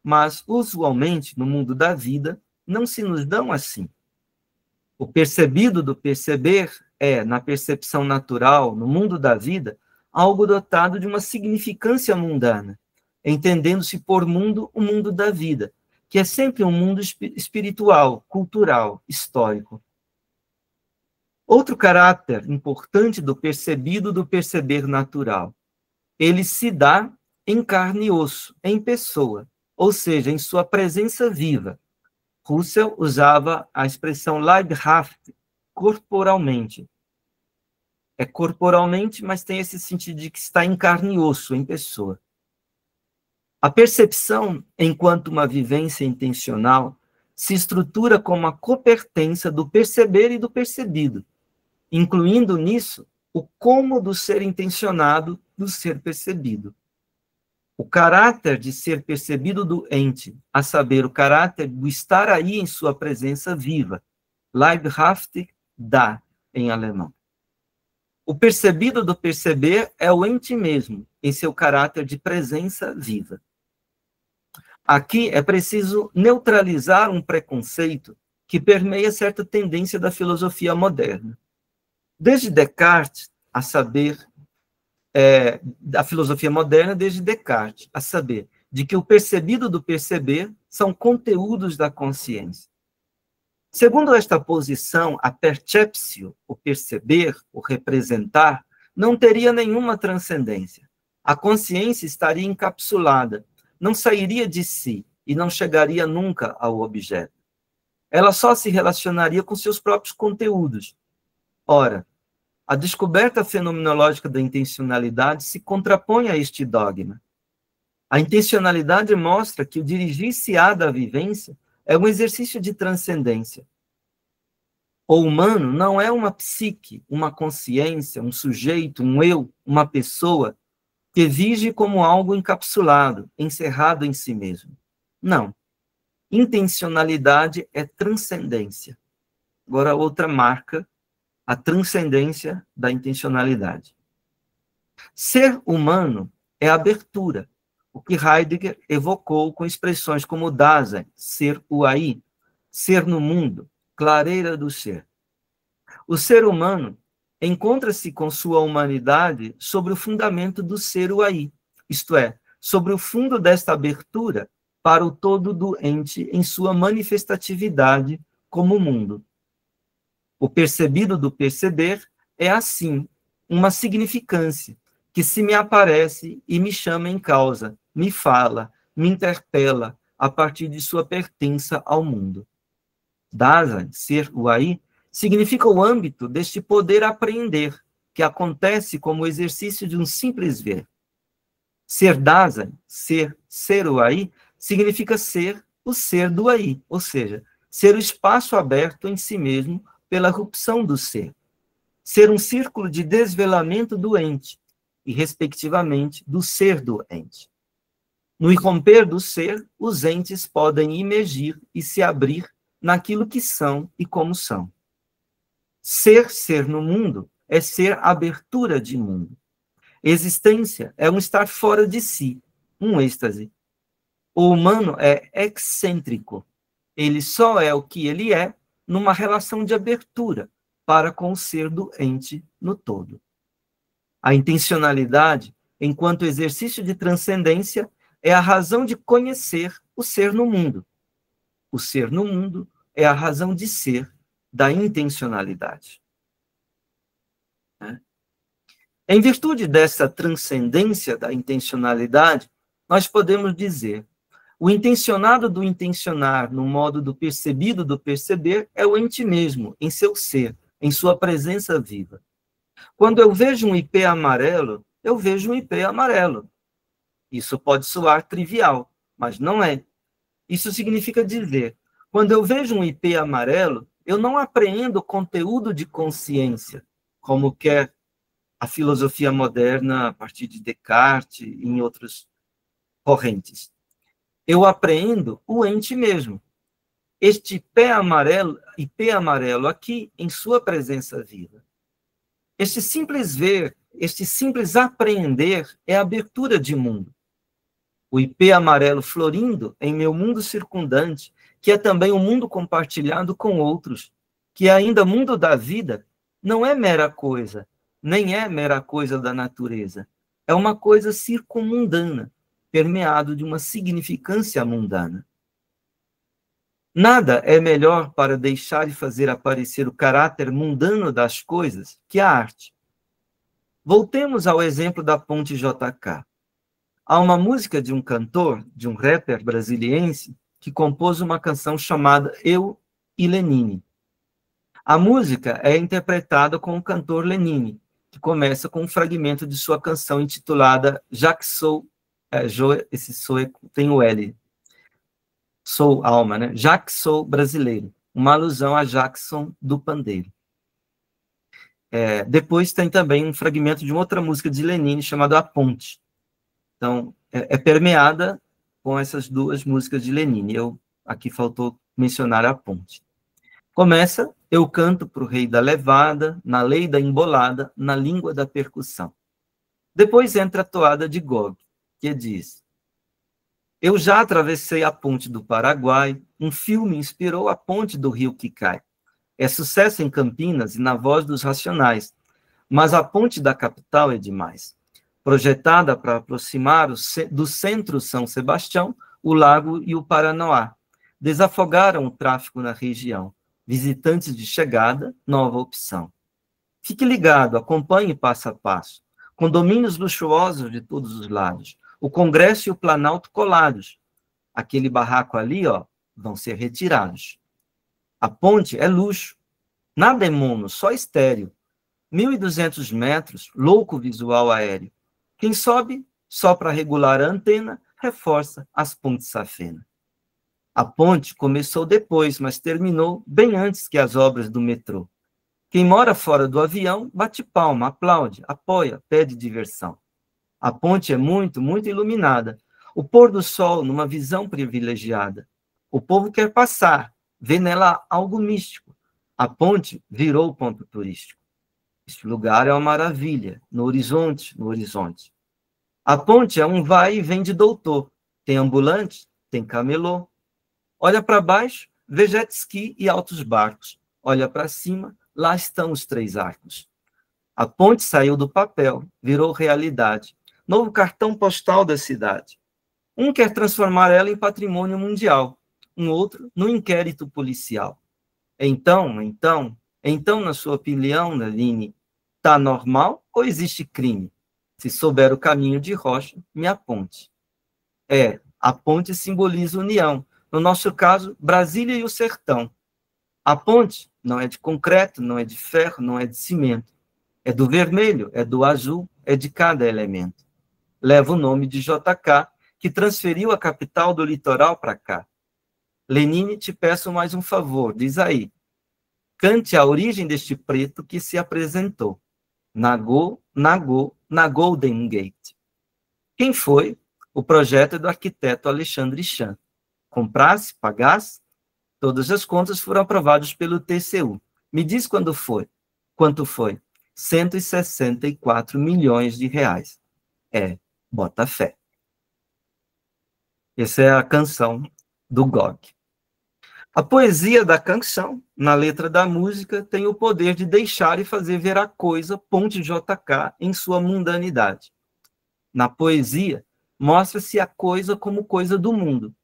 mas, usualmente, no mundo da vida, não se nos dão assim. O percebido do perceber é, na percepção natural, no mundo da vida, algo dotado de uma significância mundana, entendendo-se por mundo o mundo da vida, que é sempre um mundo espiritual, cultural, histórico. Outro caráter importante do percebido do perceber natural. Ele se dá em carne e osso, em pessoa, ou seja, em sua presença viva. Russell usava a expressão leibhaftig, corporalmente. É corporalmente, mas tem esse sentido de que está em carne e osso, em pessoa. A percepção, enquanto uma vivência intencional, se estrutura como a copertença do perceber e do percebido, incluindo nisso o como do ser intencionado do ser percebido. O caráter de ser percebido do ente, a saber, o caráter do estar aí em sua presença viva, leibhaftig da, em alemão. O percebido do perceber é o ente mesmo, em seu caráter de presença viva. Aqui é preciso neutralizar um preconceito que permeia certa tendência da filosofia moderna. Desde Descartes, a saber, da filosofia moderna desde Descartes, a saber, de que o percebido do perceber são conteúdos da consciência. Segundo esta posição, a perceptio, o perceber, o representar, não teria nenhuma transcendência. A consciência estaria encapsulada, não sairia de si e não chegaria nunca ao objeto. Ela só se relacionaria com seus próprios conteúdos. Ora, a descoberta fenomenológica da intencionalidade se contrapõe a este dogma. A intencionalidade mostra que o dirigir-se-á da vivência é um exercício de transcendência. O humano não é uma psique, uma consciência, um sujeito, um eu, uma pessoa que vige como algo encapsulado, encerrado em si mesmo. Não. Intencionalidade é transcendência. Agora, outra marca a transcendência da intencionalidade. Ser humano é abertura, o que Heidegger evocou com expressões como Dasein, ser o aí, ser no mundo, clareira do ser. O ser humano encontra-se com sua humanidade sobre o fundamento do ser o aí, isto é, sobre o fundo desta abertura para o todo do ente em sua manifestatividade como mundo. O percebido do perceber é, assim, uma significância que se me aparece e me chama em causa, me fala, me interpela a partir de sua pertença ao mundo. Dasein, ser o aí, significa o âmbito deste poder apreender, que acontece como exercício de um simples ver. Ser Dasein, ser o aí, significa ser o ser do aí, ou seja, ser o espaço aberto em si mesmo pela rupção do ser. Ser um círculo de desvelamento do ente, e, respectivamente, do ser do ente. No irromper do ser, os entes podem imergir e se abrir naquilo que são e como são. Ser no mundo é ser abertura de mundo. Existência é um estar fora de si, um êxtase. O humano é excêntrico. Ele só é o que ele é numa relação de abertura para com o ser do ente no todo. A intencionalidade, enquanto exercício de transcendência, é a razão de conhecer o ser no mundo. O ser no mundo é a razão de ser da intencionalidade. Em virtude dessa transcendência da intencionalidade, nós podemos dizer: o intencionado do intencionar no modo do percebido do perceber é o ente mesmo, em seu ser, em sua presença viva. Quando eu vejo um ipê amarelo, eu vejo um ipê amarelo. Isso pode soar trivial, mas não é. Isso significa dizer, quando eu vejo um ipê amarelo, eu não apreendo conteúdo de consciência, como quer a filosofia moderna a partir de Descartes e em outras correntes. Eu apreendo o ente mesmo. Este ipê amarelo aqui, em sua presença viva. Este simples ver, este simples apreender é a abertura de mundo. O ipê amarelo florindo em meu mundo circundante, que é também um mundo compartilhado com outros, que é ainda mundo da vida, não é mera coisa, nem é mera coisa da natureza. É uma coisa circummundana, permeado de uma significância mundana. Nada é melhor para deixar e fazer aparecer o caráter mundano das coisas que a arte. Voltemos ao exemplo da ponte JK. Há uma música de um cantor, de um rapper brasiliense, que compôs uma canção chamada Eu e Lenine. A música é interpretada com o cantor Lenine, que começa com um fragmento de sua canção intitulada Já que sou... esse sou tem o L. Sou alma, né? Já que sou brasileiro. Uma alusão a Jackson do pandeiro. Depois tem também um fragmento de uma outra música de Lenine chamada A Ponte. Então, é permeada com essas duas músicas de Lenine. Aqui faltou mencionar A Ponte. Começa, eu canto para o rei da levada, na lei da embolada, na língua da percussão. Depois entra a toada de Gog, que diz: eu já atravessei a ponte do Paraguai, um fio me inspirou a ponte do rio que cai. É sucesso em Campinas e na voz dos Racionais, mas a ponte da capital é demais. Projetada para aproximar do centro São Sebastião, o Lago e o Paranoá. Desafogaram o tráfego na região. Visitantes de chegada, nova opção. Fique ligado, acompanhe passo a passo. Condomínios luxuosos de todos os lados. O Congresso e o Planalto colados. Aquele barraco ali, ó, vão ser retirados. A ponte é luxo. Nada é mono, só estéreo. 1.200 metros, louco visual aéreo. Quem sobe, só para regular a antena, reforça as pontes safena. A ponte começou depois, mas terminou bem antes que as obras do metrô. Quem mora fora do avião, bate palma, aplaude, apoia, pede diversão. A ponte é muito, muito iluminada. O pôr do sol numa visão privilegiada. O povo quer passar, vê nela algo místico. A ponte virou ponto turístico. Este lugar é uma maravilha, no horizonte, no horizonte. A ponte é um vai e vem de doutor. Tem ambulante, tem camelô. Olha para baixo, vê jet ski e altos barcos. Olha para cima, lá estão os 3 arcos. A ponte saiu do papel, virou realidade. Novo cartão postal da cidade. Um quer transformar ela em patrimônio mundial, um outro no inquérito policial. Então, na sua opinião, Naline, tá normal ou existe crime? Se souber o caminho de rocha, me aponte. A ponte simboliza união. No nosso caso, Brasília e o sertão. A ponte não é de concreto, não é de ferro, não é de cimento. É do vermelho, é do azul, é de cada elemento. Leva o nome de JK, que transferiu a capital do litoral para cá. Lenine, te peço mais um favor, diz aí. Cante a origem deste preto que se apresentou. Nagô, na Golden Gate. Quem foi? O projeto do arquiteto Alexandre Chan. Comprasse, pagasse? Todas as contas foram aprovadas pelo TCU. Me diz quando foi. Quanto foi? 164 milhões de reais. Bota fé. Essa é a canção do Gog. A poesia da canção, na letra da música, tem o poder de deixar e fazer ver a coisa, ponte JK, em sua mundanidade. Na poesia, mostra-se a coisa como coisa do mundo.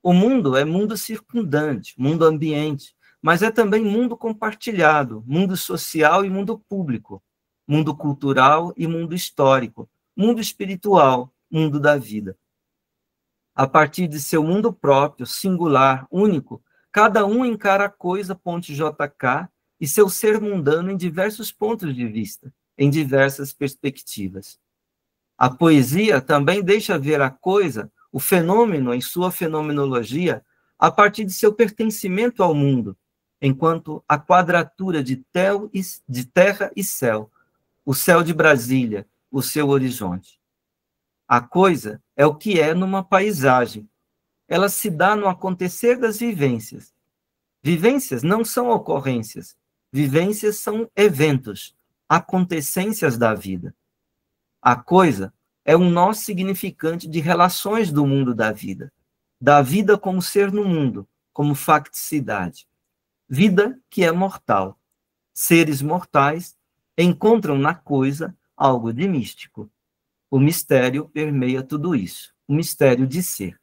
O mundo é mundo circundante, mundo ambiente, mas é também mundo compartilhado, mundo social e mundo público, mundo cultural e mundo histórico, mundo espiritual, mundo da vida. A partir de seu mundo próprio, singular, único, cada um encara a coisa ponte JK e seu ser mundano em diversos pontos de vista, em diversas perspectivas. A poesia também deixa ver a coisa, o fenômeno em sua fenomenologia, a partir de seu pertencimento ao mundo, enquanto a quadratura de terra e céu, o céu de Brasília, o seu horizonte. A coisa é o que é numa paisagem. Ela se dá no acontecer das vivências. Vivências não são ocorrências. Vivências são eventos, acontecências da vida. A coisa é um nó significante de relações do mundo da vida como ser no mundo, como facticidade. Vida que é mortal. Seres mortais encontram na coisa algo de místico. O mistério permeia tudo isso, o mistério de ser.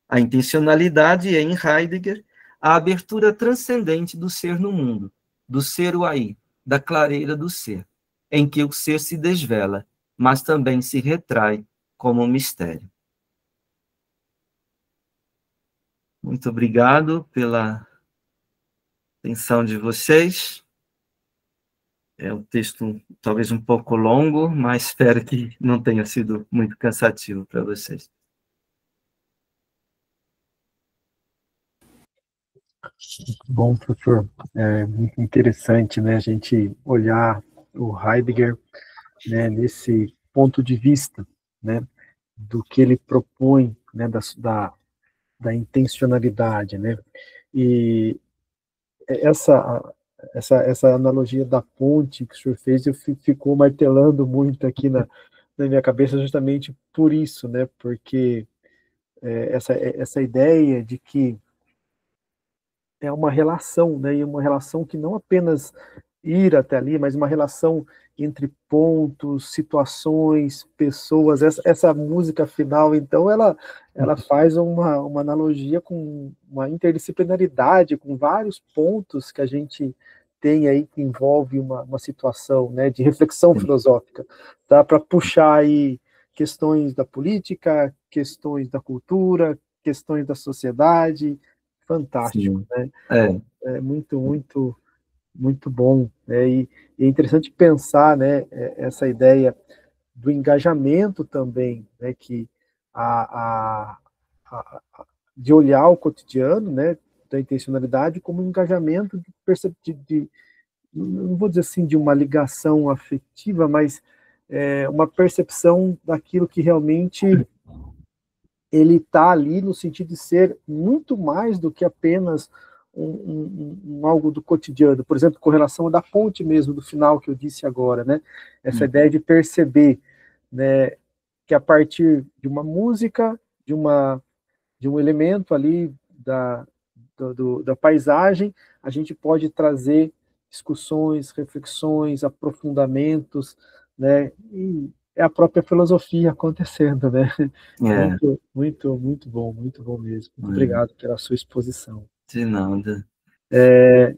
A intencionalidade é, em Heidegger, a abertura transcendente do ser no mundo, do ser o aí, da clareira do ser, em que o ser se desvela, mas também se retrai como um mistério. Muito obrigado pela atenção de vocês. É um texto talvez um pouco longo, mas espero que não tenha sido muito cansativo para vocês. Bom, professor, é muito interessante, né, a gente olhar o Heidegger, né, nesse ponto de vista, né, do que ele propõe, né, da intencionalidade, né, e essa analogia da ponte que o senhor fez, ficou martelando muito aqui na minha cabeça justamente por isso, né, porque essa ideia de que é uma relação, né, e uma relação que não apenas ir até ali, mas uma relação entre pontos, situações, pessoas. Essa música final, então, ela faz uma analogia com uma interdisciplinaridade, com vários pontos que a gente tem aí que envolve uma situação, né, de reflexão filosófica, tá? Para puxar aí questões da política, questões da cultura, questões da sociedade. Fantástico, Sim. né? É muito bom, né? E é interessante pensar, né, essa ideia do engajamento também, né, que de olhar o cotidiano, né, da intencionalidade como um engajamento não vou dizer assim de uma ligação afetiva, mas uma percepção daquilo que realmente ele está ali no sentido de ser muito mais do que apenas algo do cotidiano, por exemplo, com relação a da fonte mesmo, do final que eu disse agora, né? Essa ideia de perceber, né, que a partir de uma música, de um elemento ali da paisagem, a gente pode trazer discussões, reflexões, aprofundamentos, né? E é a própria filosofia acontecendo, né? Muito bom mesmo. Muito obrigado pela sua exposição. De nada. Se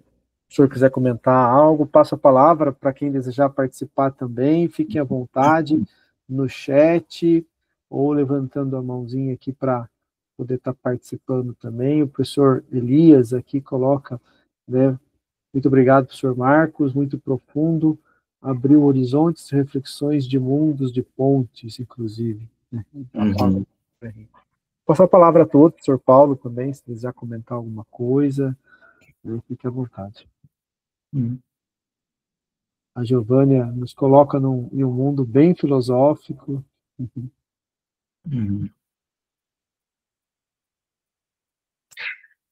o senhor quiser comentar algo, passo a palavra para quem desejar participar também, fiquem à vontade no chat ou levantando a mãozinha aqui para poder estar participando também. O professor Elias aqui coloca, né? Muito obrigado, professor Marcos, muito profundo, abriu horizontes, reflexões de mundos, de pontes, inclusive. Passar a palavra a todos, professor Paulo também, se desejar comentar alguma coisa, né, fique à vontade. A Giovânia nos coloca em um mundo bem filosófico.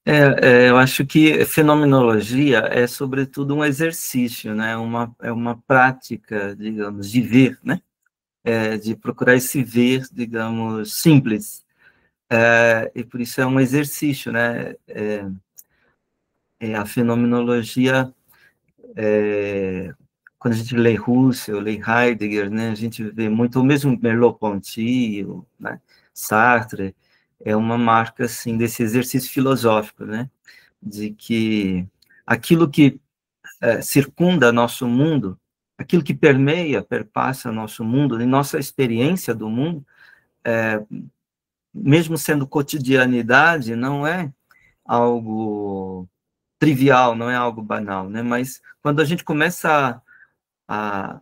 Eu acho que fenomenologia é, sobretudo, um exercício, né? É uma prática, digamos, de ver, né? De procurar esse ver, digamos, simples. E por isso é um exercício, né? A fenomenologia, quando a gente lê Husserl, lê Heidegger, né? A gente vê muito, o mesmo Merleau-Ponty, né? Sartre, é uma marca, assim, desse exercício filosófico, né? De que aquilo que circunda nosso mundo, aquilo que perpassa nosso mundo, e nossa experiência do mundo, mesmo sendo cotidianidade, não é algo trivial, não é algo banal, né? Mas quando a gente começa a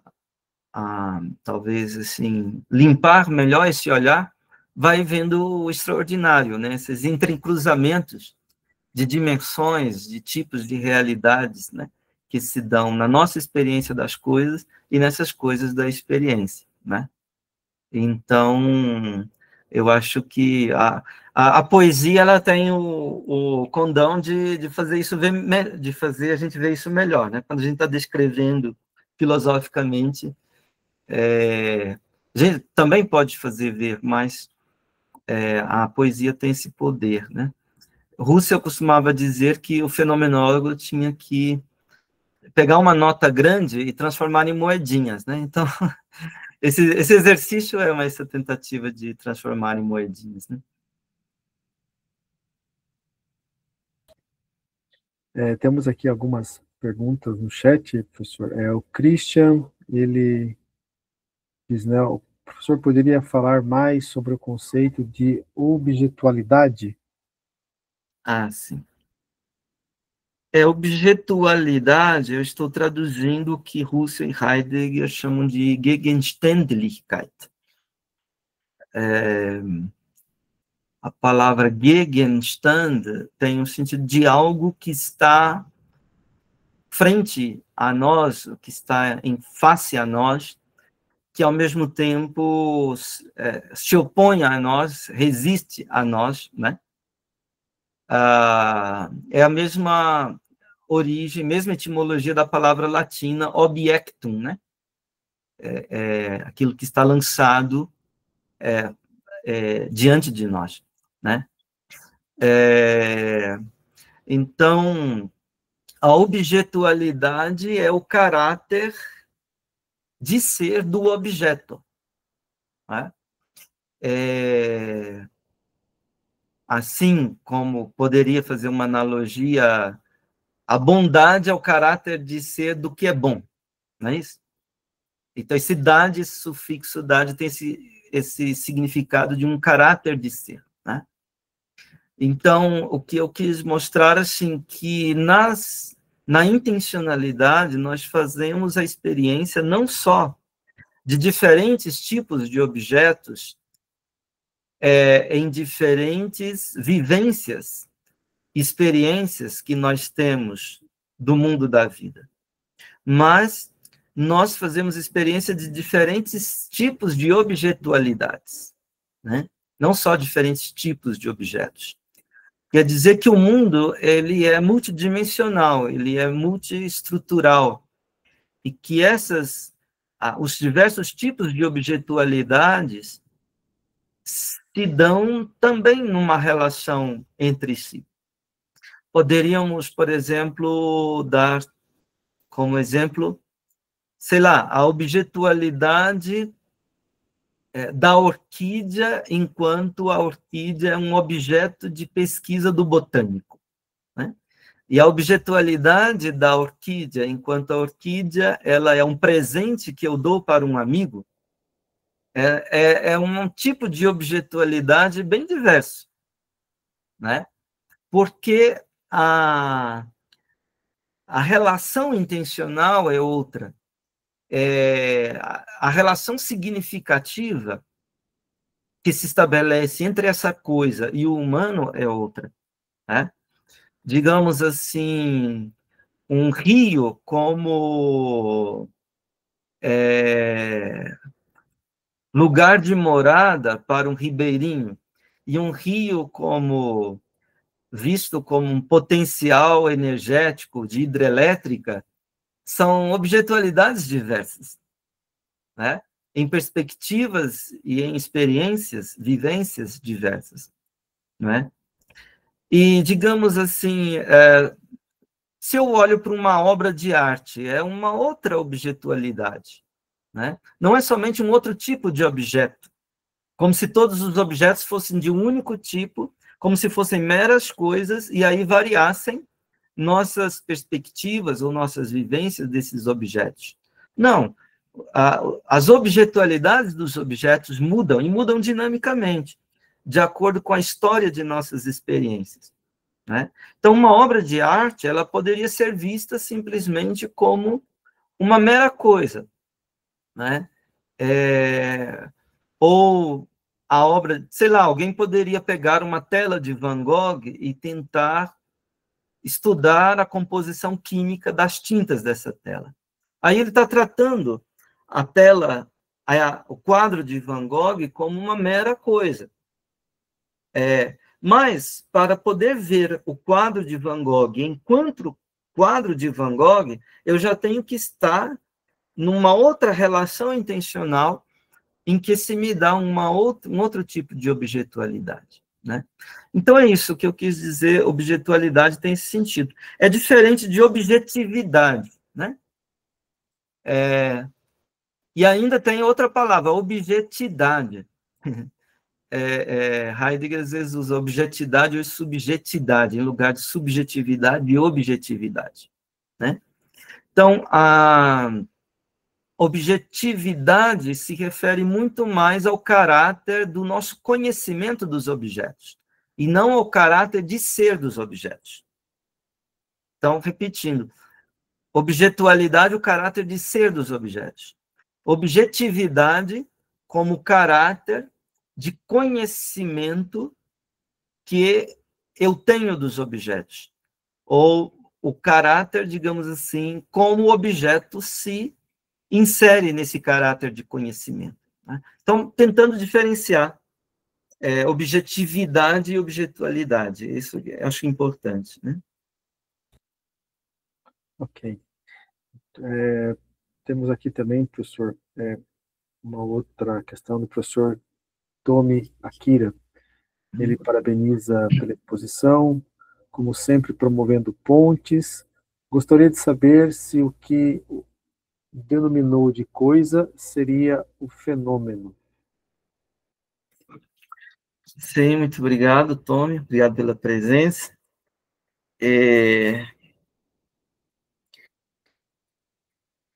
talvez, assim, limpar melhor esse olhar, vai vendo o extraordinário, né? Esses entrecruzamentos de dimensões, de tipos de realidades, né, que se dão na nossa experiência das coisas e nessas coisas da experiência, né? Então, eu acho que a poesia, ela tem o condão de fazer isso, de fazer a gente ver isso melhor, né? Quando a gente está descrevendo filosoficamente, a gente também pode fazer ver, mas a poesia tem esse poder, né? Husserl costumava dizer que o fenomenólogo tinha que pegar uma nota grande e transformar em moedinhas, né? Então, esse exercício é essa tentativa de transformar em moedinhas, né? Temos aqui algumas perguntas no chat, professor. O Christian, ele diz, né, o professor poderia falar mais sobre o conceito de objetualidade? Sim. Objetualidade, eu estou traduzindo o que Husserl e Heidegger chamam de Gegenständlichkeit. A palavra Gegenstand tem o sentido de algo que está frente a nós, que está em face a nós, que ao mesmo tempo se opõe a nós, resiste a nós, né? É a mesma origem, mesma etimologia da palavra latina objectum, né? Aquilo que está lançado diante de nós, né? Então, a objetualidade é o caráter de ser do objeto, né? Assim como poderia fazer uma analogia, a bondade é o caráter de ser do que é bom, não é isso? Então, esse dade, esse sufixo dade, tem esse significado de um caráter de ser, né? Então, o que eu quis mostrar, assim, que na intencionalidade, nós fazemos a experiência não só de diferentes tipos de objetos, em diferentes vivências, experiências que nós temos do mundo da vida, mas nós fazemos experiência de diferentes tipos de objetualidades, né? Não só diferentes tipos de objetos. Quer dizer que o mundo ele é multidimensional, ele é multiestrutural, e que os diversos tipos de objetualidades se dão também numa relação entre si. Poderíamos, por exemplo, dar como exemplo, sei lá, a objetualidade da orquídea, enquanto a orquídea é um objeto de pesquisa do botânico, né? E a objetualidade da orquídea, enquanto a orquídea ela é um presente que eu dou para um amigo, é um tipo de objetualidade bem diverso, né? Porque a relação intencional é outra. A relação significativa que se estabelece entre essa coisa e o humano é outra, né? Digamos assim, um rio como lugar de morada para um ribeirinho, e um rio como visto como um potencial energético de hidrelétrica, são objetualidades diversas, né? Em perspectivas e em experiências, vivências diversas, né? E, digamos assim, se eu olho para uma obra de arte, é uma outra objetualidade, né? Não é somente um outro tipo de objeto, como se todos os objetos fossem de um único tipo, como se fossem meras coisas, e aí variassem nossas perspectivas ou nossas vivências desses objetos. Não, as objetualidades dos objetos mudam, e mudam dinamicamente, de acordo com a história de nossas experiências, né? Então, uma obra de arte, ela poderia ser vista simplesmente como uma mera coisa, né? Ou a obra, sei lá, alguém poderia pegar uma tela de Van Gogh e tentar estudar a composição química das tintas dessa tela. Aí ele está tratando a tela, o quadro de Van Gogh como uma mera coisa. Mas, para poder ver o quadro de Van Gogh enquanto quadro de Van Gogh, eu já tenho que estar numa outra relação intencional em que se me dá um outro tipo de objetualidade, né? Então, é isso que eu quis dizer, objetualidade tem esse sentido. É diferente de objetividade, né? E ainda tem outra palavra, objetidade. Heidegger, às vezes, usa objetividade ou subjetividade, em lugar de subjetividade e objetividade, né? Então, a objetividade se refere muito mais ao caráter do nosso conhecimento dos objetos, e não ao caráter de ser dos objetos. Então, repetindo, objetualidade, o caráter de ser dos objetos. Objetividade como caráter de conhecimento que eu tenho dos objetos, ou o caráter, digamos assim, como o objeto se insere nesse caráter de conhecimento, né? Então, tentando diferenciar objetividade e objetualidade, isso eu acho importante, né? Ok. Temos aqui também, professor, uma outra questão do professor Tomi Akira. Ele parabeniza pela exposição, como sempre promovendo pontes. Gostaria de saber se o que denominou de coisa seria o fenômeno. Sim, muito obrigado, Tommy, obrigado pela presença.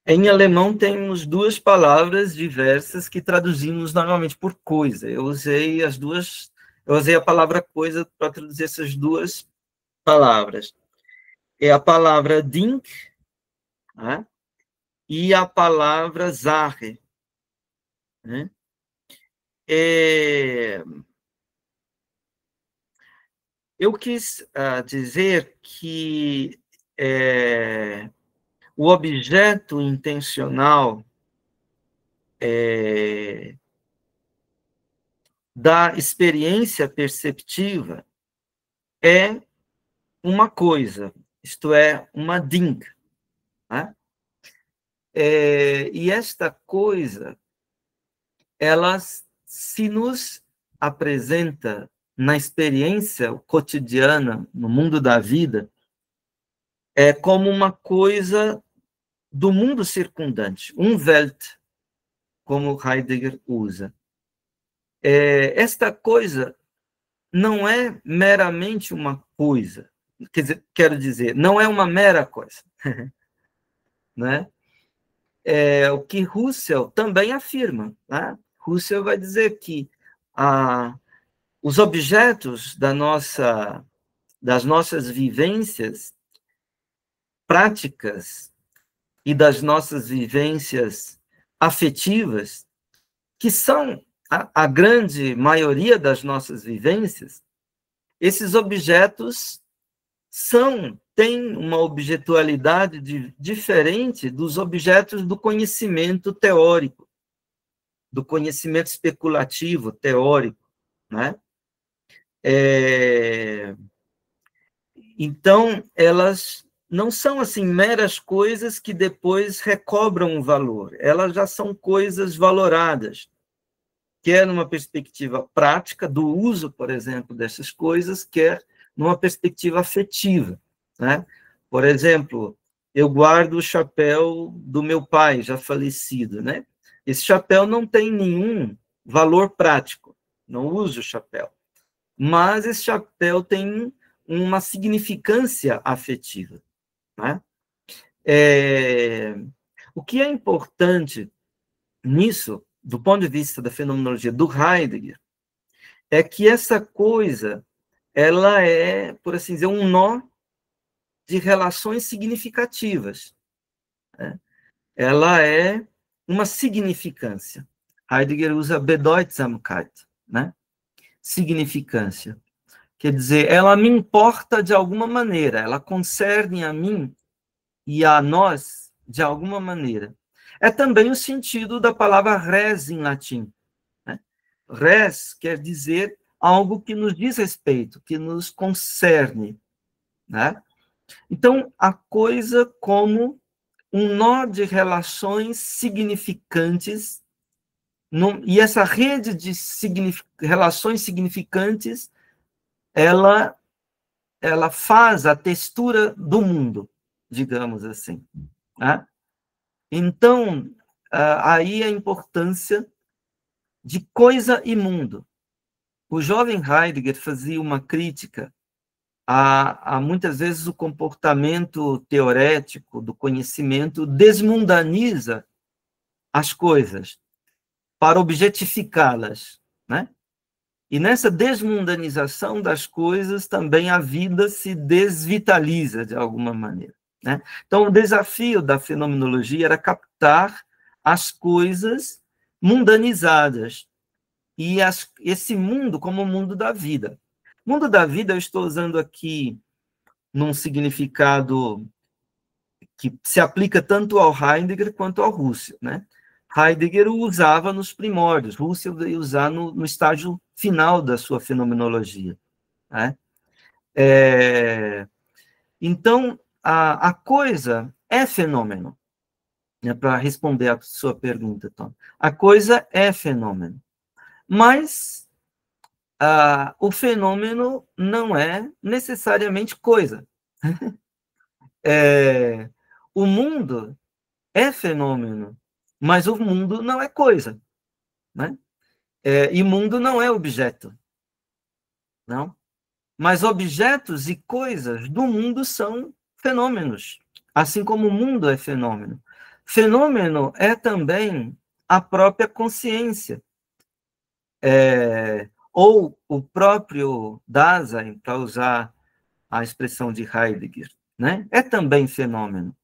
Em alemão temos duas palavras diversas que traduzimos normalmente por coisa. Eu usei a palavra coisa para traduzir essas duas palavras. É a palavra Ding, né? E a palavra Sache, né? Eu quis dizer que o objeto intencional da experiência perceptiva é uma coisa, isto é, uma Ding. Né? E esta coisa, ela se nos apresenta na experiência cotidiana, no mundo da vida, como uma coisa do mundo circundante, Welt, como Heidegger usa. Esta coisa não é meramente uma coisa, quero dizer, não é uma mera coisa. Né? O que Husserl também afirma. Né? Husserl vai dizer que os objetos das nossas vivências práticas e das nossas vivências afetivas, que são a grande maioria das nossas vivências, esses objetos têm uma objetualidade diferente dos objetos do conhecimento teórico, do conhecimento especulativo, teórico. Né? Então, elas não são assim meras coisas que depois recobram um valor, elas já são coisas valoradas, quer numa perspectiva prática, do uso, por exemplo, dessas coisas, quer numa perspectiva afetiva. Né? Por exemplo, eu guardo o chapéu do meu pai, já falecido. Né? Esse chapéu não tem nenhum valor prático, não uso o chapéu. Mas esse chapéu tem uma significância afetiva. Né? O que é importante nisso, do ponto de vista da fenomenologia do Heidegger, é que essa coisa, ela é, por assim dizer, um nó de relações significativas. Né? Ela é uma significância. Heidegger usa Bedeutsamkeit, né? Significância. Quer dizer, ela me importa de alguma maneira, ela concerne a mim e a nós de alguma maneira. É também o sentido da palavra res em latim. Né? Res quer dizer algo que nos diz respeito, que nos concerne. Né? Então, a coisa como um nó de relações significantes, e essa rede de relações significantes, ela faz a textura do mundo, digamos assim. Né? Então, aí a importância de coisa e mundo. O jovem Heidegger fazia uma crítica a muitas vezes o comportamento teorético do conhecimento desmundaniza as coisas para objetificá-las, né? E nessa desmundanização das coisas também a vida se desvitaliza de alguma maneira. Né? Então, o desafio da fenomenologia era captar as coisas mundanizadas e esse mundo como o mundo da vida. Mundo da vida eu estou usando aqui num significado que se aplica tanto ao Heidegger quanto ao Husserl. Né? Heidegger o usava nos primórdios, Husserl veio usar no estágio final da sua fenomenologia. Né? Então, a coisa é fenômeno. Né, para responder a sua pergunta, Tom. A coisa é fenômeno. Mas o fenômeno não é necessariamente coisa. O mundo é fenômeno, mas o mundo não é coisa. Né? E mundo não é objeto. Não? Mas objetos e coisas do mundo são fenômenos, assim como o mundo é fenômeno. Fenômeno é também a própria consciência. Ou o próprio Dasein, para usar a expressão de Heidegger, né? É também fenômeno.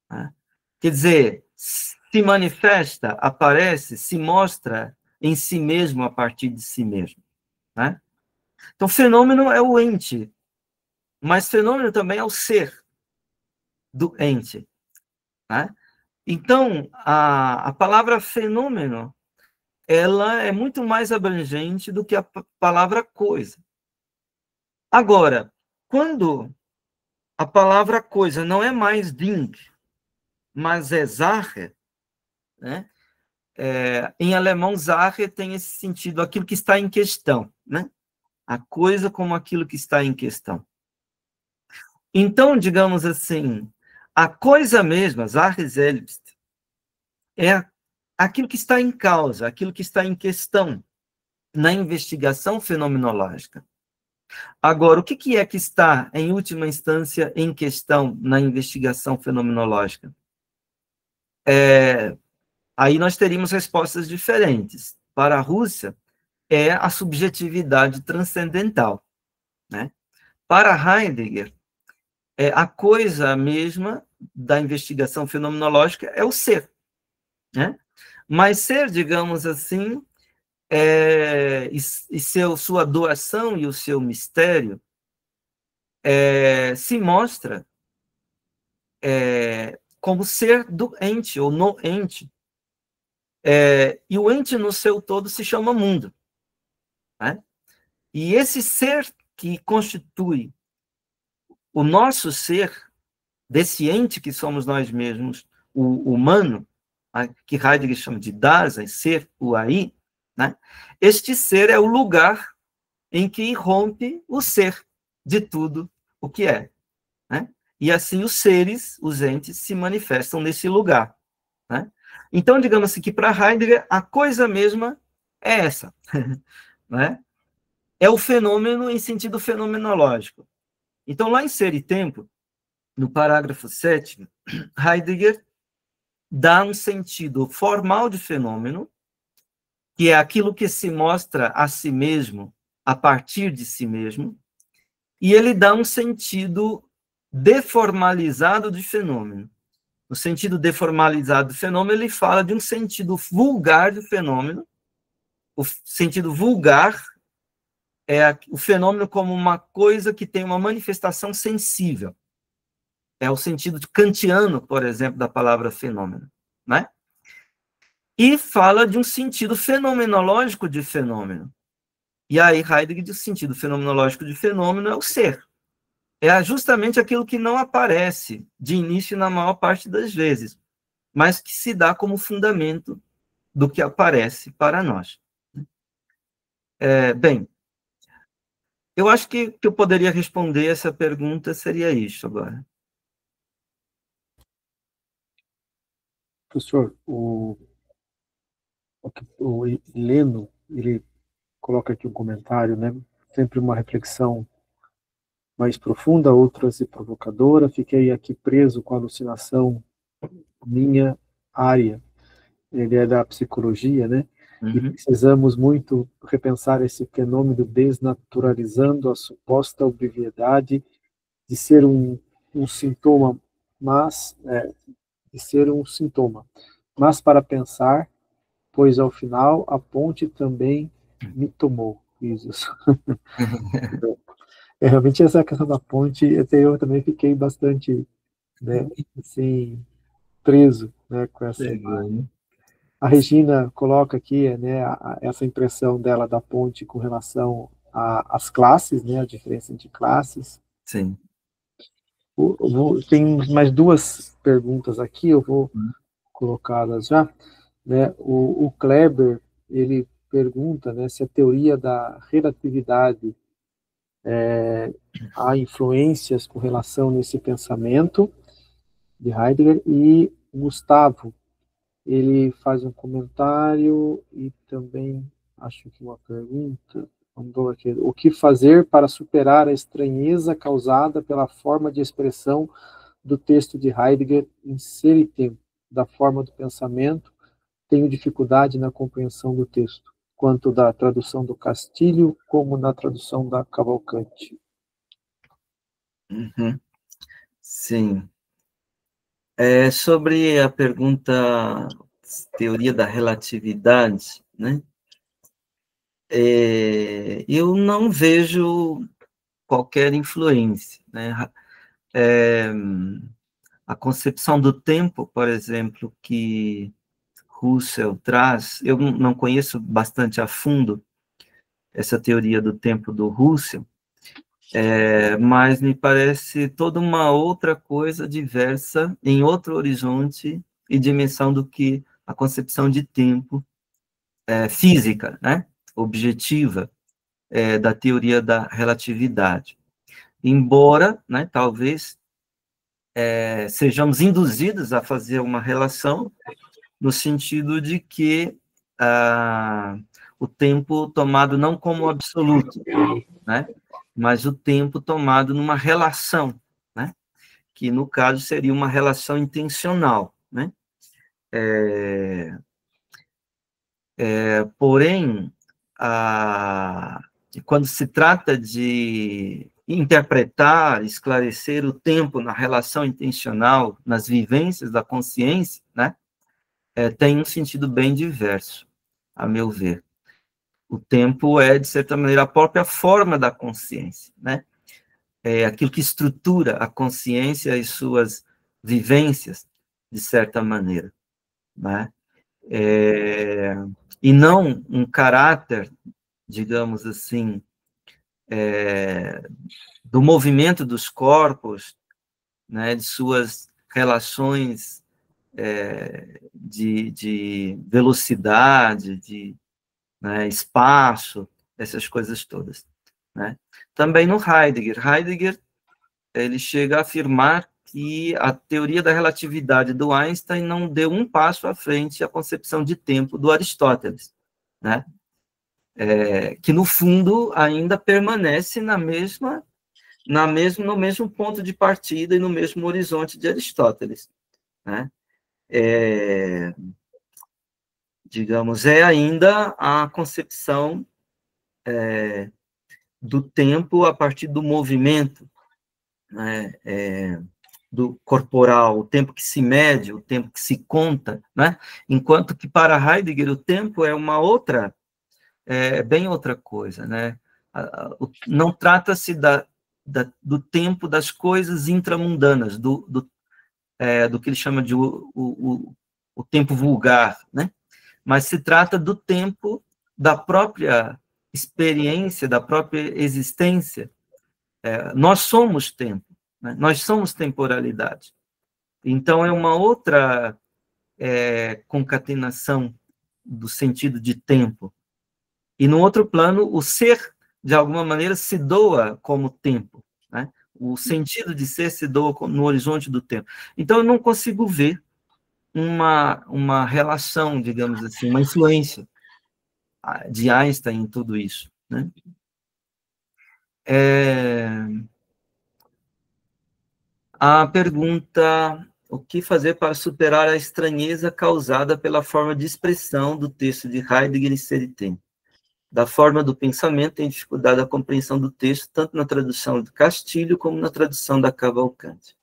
Né? Quer dizer, se manifesta, aparece, se mostra em si mesmo a partir de si mesmo. Né? Então, fenômeno é o ente, mas fenômeno também é o ser do ente. Né? Então, a palavra fenômeno, ela é muito mais abrangente do que a palavra coisa. Agora, quando a palavra coisa não é mais Ding, mas é Sache, né? Em alemão, Sache tem esse sentido, aquilo que está em questão, né? A coisa como aquilo que está em questão. Então, digamos assim, a coisa mesma, Sache selbst, é aquilo que está em causa, aquilo que está em questão na investigação fenomenológica. Agora, o que é que está, em última instância, em questão na investigação fenomenológica? Aí nós teríamos respostas diferentes. Para a Rússia, é a subjetividade transcendental, né? Para Heidegger, a coisa mesma da investigação fenomenológica é o ser, né? Mas ser, digamos assim, sua doação e o seu mistério se mostra como ser do ente, ou no ente. E o ente no seu todo se chama mundo, né? E esse ser que constitui o nosso ser, desse ente que somos nós mesmos, o humano, que Heidegger chama de Dasein, ser, o aí, né? Este ser é o lugar em que irrompe o ser de tudo o que é, né? E assim os seres, os entes, se manifestam nesse lugar, né? Então, digamos assim, que para Heidegger, a coisa mesma é essa, né? É o fenômeno em sentido fenomenológico. Então, lá em Ser e Tempo, no parágrafo 7, Heidegger dá um sentido formal de fenômeno, que é aquilo que se mostra a si mesmo, a partir de si mesmo, e ele dá um sentido deformalizado de fenômeno. No sentido deformalizado de fenômeno, ele fala de um sentido vulgar de fenômeno. O sentido vulgar é o fenômeno como uma coisa que tem uma manifestação sensível. É o sentido kantiano, por exemplo, da palavra fenômeno, né? E fala de um sentido fenomenológico de fenômeno. E aí Heidegger diz que o sentido fenomenológico de fenômeno é o ser. É justamente aquilo que não aparece de início na maior parte das vezes, mas que se dá como fundamento do que aparece para nós. Bem, eu acho que eu poderia responder essa pergunta seria isso agora. Professor, o Leno, ele coloca aqui um comentário, né? Sempre uma reflexão mais profunda, outras e provocadora. Fiquei aqui preso com a alucinação minha área. Ele é da psicologia, né? E precisamos muito repensar esse fenômeno desnaturalizando a suposta obviedade de ser um sintoma, mas de ser um sintoma. Mas para pensar, pois ao final a ponte também me tomou. Isso. Realmente essa questão da ponte, eu também fiquei bastante, né, assim, preso, né, com essa imagem. A Regina coloca aqui, né, essa impressão dela da ponte com relação às classes, né, a diferença entre classes. Sim. Tem mais duas perguntas aqui, eu vou colocá-las já. Né? O Kleber, ele pergunta, né, se a teoria da relatividade há influências com relação nesse pensamento de Heidegger, e o Gustavo, ele faz um comentário e também, acho que uma pergunta, mandou aqui, o que fazer para superar a estranheza causada pela forma de expressão do texto de Heidegger em Ser e Tempo, da forma do pensamento, tenho dificuldade na compreensão do texto, quanto da tradução do Castilho, como na tradução da Cavalcante. Sim. Sobre a pergunta, teoria da relatividade, né? Eu não vejo qualquer influência, né? A concepção do tempo, por exemplo, que Husserl traz, eu não conheço bastante a fundo essa teoria do tempo do Husserl, mas me parece toda uma outra coisa diversa, em outro horizonte e dimensão do que a concepção de tempo física, né, objetiva, da teoria da relatividade. Embora, né, talvez, sejamos induzidos a fazer uma relação no sentido de que o tempo tomado não como absoluto, né, mas o tempo tomado numa relação, né, que no caso seria uma relação intencional, né. Porém, quando se trata de interpretar, esclarecer o tempo na relação intencional, nas vivências da consciência, né, tem um sentido bem diverso, a meu ver. O tempo é, de certa maneira, a própria forma da consciência, né? É aquilo que estrutura a consciência e suas vivências, de certa maneira, né? E não um caráter, digamos assim, do movimento dos corpos, né, de suas relações de velocidade, de, né, espaço, essas coisas todas, né? Também no Heidegger, ele chega a afirmar que a teoria da relatividade do Einstein não deu um passo à frente à concepção de tempo do Aristóteles, né? Que, no fundo, ainda permanece no mesmo ponto de partida e no mesmo horizonte de Aristóteles, né? Digamos, é ainda a concepção do tempo a partir do movimento, né, do corporal, o tempo que se mede, o tempo que se conta, né? Enquanto que para Heidegger o tempo é uma outra, bem outra coisa, né? Não trata-se do tempo das coisas intramundanas, do que ele chama de o tempo vulgar, né? Mas se trata do tempo da própria experiência, da própria existência. Nós somos tempo, né? Nós somos temporalidade. Então, é uma outra concatenação do sentido de tempo. E, no outro plano, o ser, de alguma maneira, se doa como tempo, né? O sentido de ser se doa no horizonte do tempo. Então, eu não consigo ver uma relação, digamos assim, uma influência de Einstein em tudo isso, né? A pergunta: o que fazer para superar a estranheza causada pela forma de expressão do texto de Heidegger e Seritem? Da forma do pensamento, tem dificuldade a compreensão do texto, tanto na tradução do Castilho como na tradução da Cavalcante.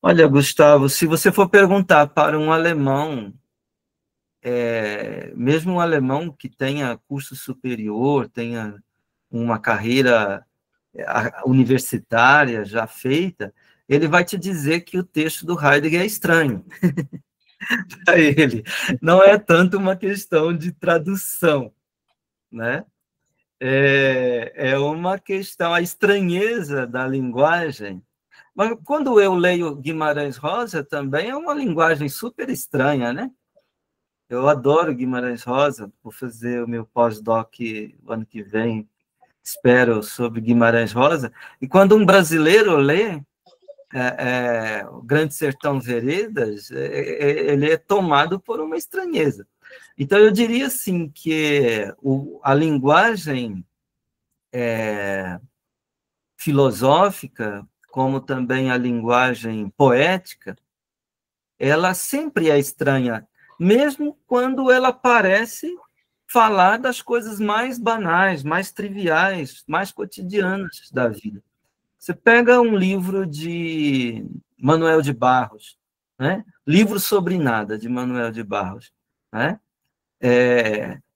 Olha, Gustavo, se você for perguntar para um alemão, mesmo um alemão que tenha curso superior, tenha uma carreira universitária já feita, ele vai te dizer que o texto do Heidegger é estranho para ele. Não é tanto uma questão de tradução, né? É uma questão, a estranheza da linguagem. Mas quando eu leio Guimarães Rosa, também é uma linguagem super estranha, né? Eu adoro Guimarães Rosa, vou fazer o meu pós-doc o ano que vem, espero, sobre Guimarães Rosa, e quando um brasileiro lê o Grande Sertão Veredas, ele é tomado por uma estranheza. Então, eu diria assim que a linguagem filosófica, como também a linguagem poética, ela sempre é estranha, mesmo quando ela parece falar das coisas mais banais, mais triviais, mais cotidianas da vida. Você pega um livro de Manuel de Barros, né? Livro sobre Nada, de Manuel de Barros, né?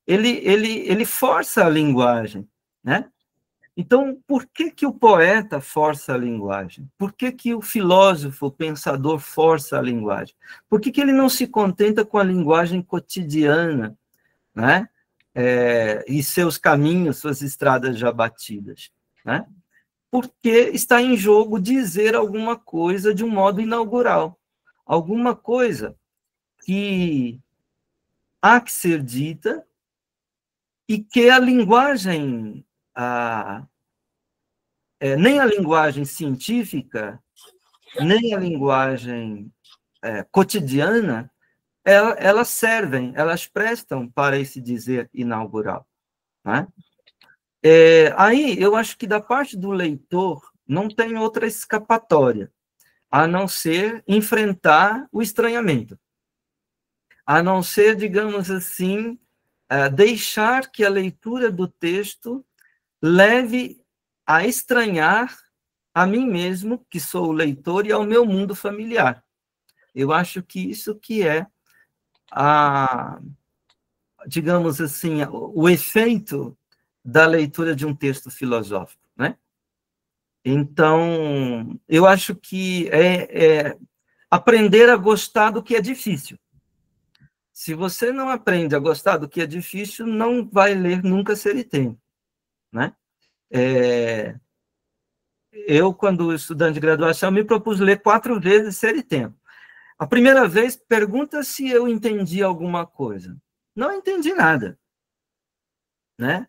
Ele força a linguagem, né? Então, por que o poeta força a linguagem? Por que o filósofo, o pensador, força a linguagem? Por que ele não se contenta com a linguagem cotidiana, né? E seus caminhos, suas estradas já batidas, né? porque está em jogo dizer alguma coisa de um modo inaugural, alguma coisa que há que ser dita e que a linguagem, nem a linguagem científica, nem a linguagem cotidiana, elas servem, elas prestam para esse dizer inaugural, né? Aí, eu acho que da parte do leitor não tem outra escapatória, a não ser enfrentar o estranhamento, a não ser, digamos assim, deixar que a leitura do texto leve a estranhar a mim mesmo, que sou o leitor, e ao meu mundo familiar. Eu acho que isso que é digamos assim, o efeito da leitura de um texto filosófico, né? Então, eu acho que aprender a gostar do que é difícil. Se você não aprende a gostar do que é difícil, não vai ler nunca Seritempo, né? Eu, quando estudante de graduação, me propus ler 4 vezes Seritempo. A primeira vez, pergunta se eu entendi alguma coisa. Não entendi nada, né?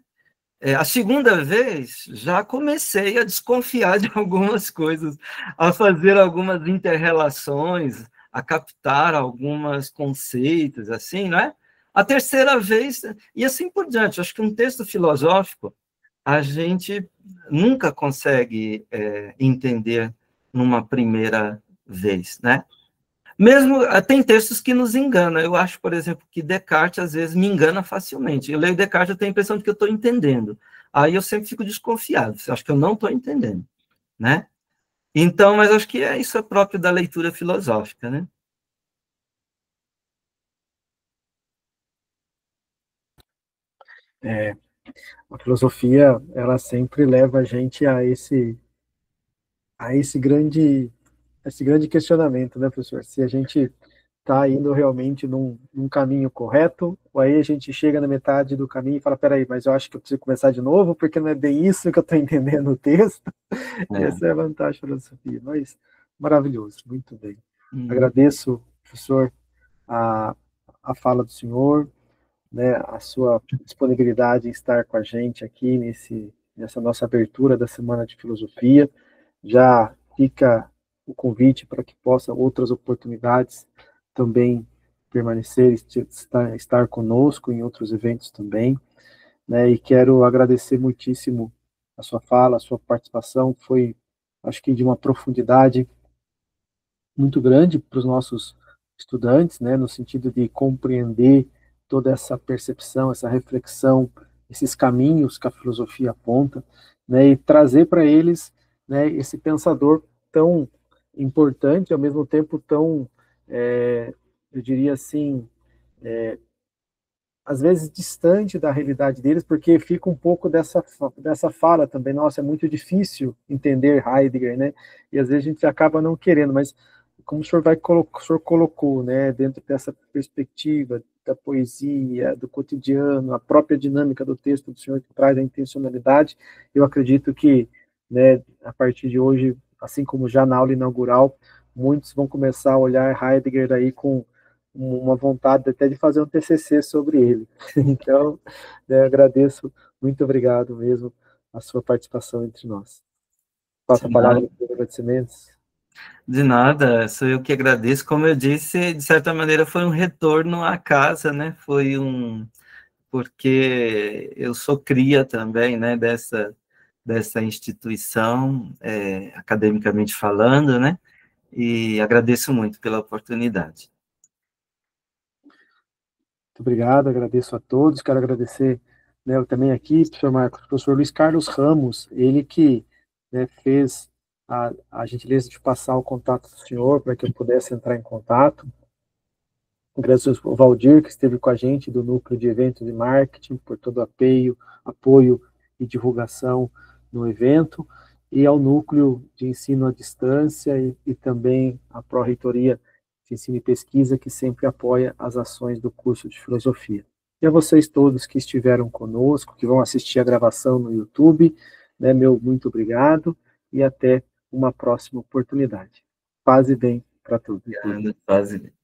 A segunda vez, já comecei a desconfiar de algumas coisas, a fazer algumas inter-relações, a captar alguns conceitos, assim, né? A terceira vez, e assim por diante. Acho que um texto filosófico, a gente nunca consegue entender numa primeira vez, né? Mesmo, tem textos que nos enganam. Eu acho, por exemplo, que Descartes, às vezes, me engana facilmente. Eu leio Descartes, eu tenho a impressão de que eu estou entendendo. Aí eu sempre fico desconfiado. Acho que eu não estou entendendo, né? Então, mas acho que isso é próprio da leitura filosófica, né? A filosofia, ela sempre leva a gente a esse grande questionamento, né, professor? Se a gente está indo realmente num caminho correto, ou aí a gente chega na metade do caminho e fala, peraí, mas eu acho que eu preciso começar de novo, porque não é bem isso que eu estou entendendo no texto. Essa é a vantagem da filosofia. Mas, maravilhoso, muito bem. Agradeço, professor, a, a fala do senhor, né, a sua disponibilidade em estar com a gente aqui nessa nossa abertura da Semana de Filosofia. Já fica o convite para que possa outras oportunidades também permanecer, estar conosco em outros eventos também, né? E quero agradecer muitíssimo a sua fala, a sua participação, foi, acho que de uma profundidade muito grande para os nossos estudantes, né? No sentido de compreender toda essa percepção, essa reflexão, esses caminhos que a filosofia aponta, né? E trazer para eles, né, esse pensador tão importante, ao mesmo tempo tão, eu diria assim, às vezes distante da realidade deles, porque fica um pouco dessa fala também, nossa, é muito difícil entender Heidegger, né? E às vezes a gente acaba não querendo, mas como o senhor colocou, né, dentro dessa perspectiva da poesia, do cotidiano, a própria dinâmica do texto do senhor que traz a intencionalidade, eu acredito que, né, a partir de hoje, assim como já na aula inaugural, muitos vão começar a olhar Heidegger aí com uma vontade até de fazer um TCC sobre ele. Então, né, agradeço, muito obrigado mesmo a sua participação entre nós. Passa a palavra para os agradecimentos. De nada, sou eu que agradeço. Como eu disse, de certa maneira foi um retorno à casa, né? Porque eu sou cria também, né? Dessa instituição, academicamente falando, né? E agradeço muito pela oportunidade. Muito obrigado, agradeço a todos. Quero agradecer, né, eu também aqui, professor Marcos, professor Luiz Carlos Ramos, ele que, né, fez a gentileza de passar o contato do senhor para que eu pudesse entrar em contato. Agradeço ao Valdir, que esteve com a gente, do Núcleo de Eventos e Marketing, por todo o apoio e divulgação no evento, e ao Núcleo de Ensino à Distância e também à Pró-Reitoria de Ensino e Pesquisa, que sempre apoia as ações do curso de Filosofia. E a vocês todos que estiveram conosco, que vão assistir a gravação no YouTube, né, meu muito obrigado, e até uma próxima oportunidade. Paz e bem para todos. Paz e bem.